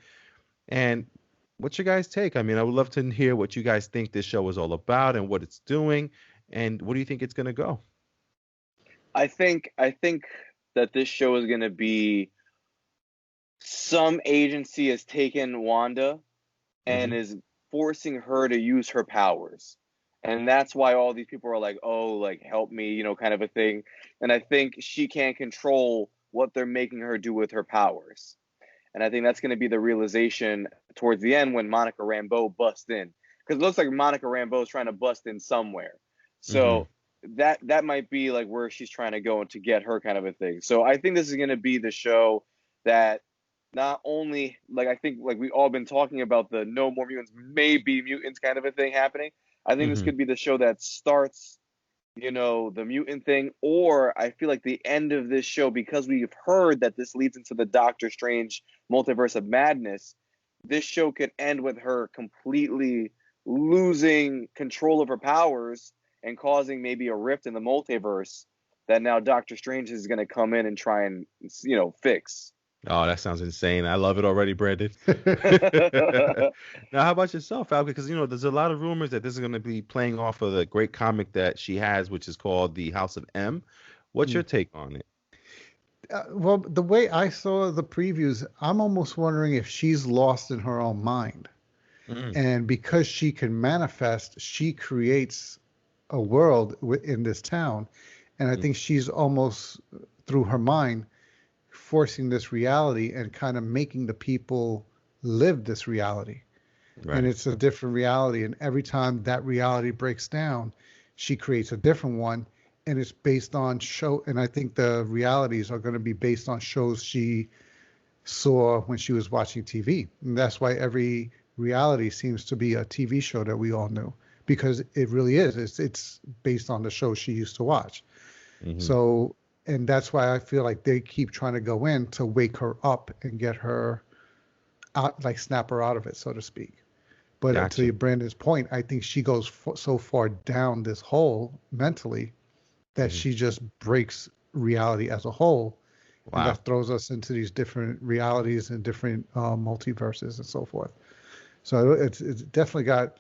And what's your guys' take? I mean, I would love to hear what you guys think this show is all about and what it's doing. And what do you think it's going to go? I think that this show is going to be, some agency has taken Wanda and is forcing her to use her powers. And that's why all these people are like, oh, like, help me, kind of a thing. And I think she can't control what they're making her do with her powers. And I think that's going to be the realization towards the end when Monica Rambeau busts in. Because it looks like Monica Rambeau is trying to bust in somewhere. So that might be like where she's trying to go and to get her kind of a thing. So I think this is going to be the show that not only, like, I think like we all been talking about the no more mutants, maybe mutants kind of a thing happening. I think this could be the show that starts, the mutant thing. Or I feel like the end of this show, because we've heard that this leads into the Doctor Strange multiverse of madness, this show could end with her completely losing control of her powers and causing maybe a rift in the multiverse that now Doctor Strange is going to come in and try and, fix. Oh, that sounds insane. I love it already, Brandon. Now, how about yourself, Al? Because, there's a lot of rumors that this is going to be playing off of the great comic that she has, which is called The House of M. What's your take on it? Well, the way I saw the previews, I'm almost wondering if she's lost in her own mind. And because she can manifest, she creates a world in this town. And I think she's almost, through her mind, forcing this reality and kind of making the people live this reality. Right. And it's a different reality. And every time that reality breaks down, she creates a different one. And it's based on show. And I think the realities are going to be based on shows she saw when she was watching TV. And that's why every reality seems to be a TV show that we all knew, because it really is. It's based on the show she used to watch. So, and that's why I feel like they keep trying to go in to wake her up and get her out, like snap her out of it, so to speak. But to Brandon's point, I think she goes so far down this hole mentally that she just breaks reality as a whole. Wow. And that throws us into these different realities and different multiverses and so forth. So it's definitely got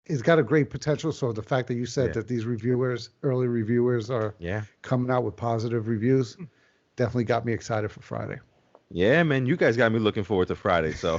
it's got a great potential. So the fact that you said that these early reviewers are coming out with positive reviews, definitely got me excited for Friday. Yeah, man, you guys got me looking forward to Friday. So,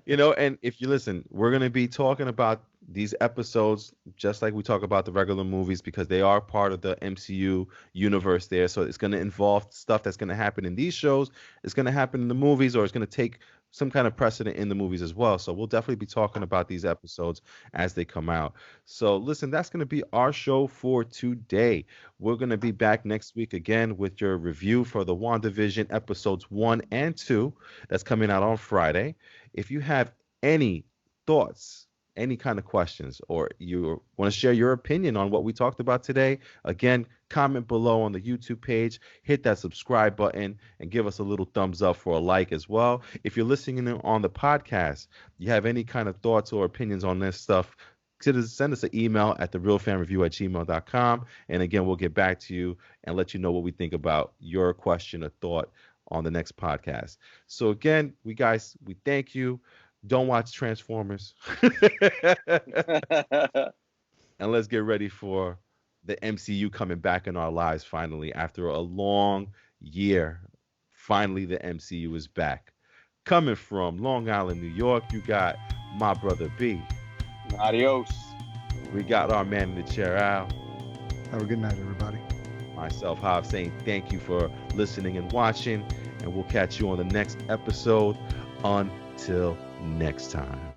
and if you listen, we're going to be talking about these episodes just like we talk about the regular movies because they are part of the MCU universe there. So it's going to involve stuff that's going to happen in these shows. It's going to happen in the movies, or it's going to take some kind of precedent in the movies as well. So we'll definitely be talking about these episodes as they come out. So listen, that's going to be our show for today. We're going to be back next week again with your review for the WandaVision episodes 1 and 2 that's coming out on Friday. If you have any thoughts, any kind of questions, or you want to share your opinion on what we talked about today, again, comment below on the YouTube page, hit that subscribe button, and give us a little thumbs up for a like as well. If you're listening on the podcast, you have any kind of thoughts or opinions on this stuff, send us an email at therealfanreview@gmail.com. And again, we'll get back to you and let you know what we think about your question or thought on the next podcast. So again, we thank you. Don't watch Transformers. And let's get ready for the MCU coming back in our lives finally. After a long year, finally the MCU is back. Coming from Long Island, New York, you got my brother B. Adios. We got our man in the chair, Al. Have a good night, everybody. Myself, Hav, saying thank you for listening and watching, and we'll catch you on the next episode. Until next time.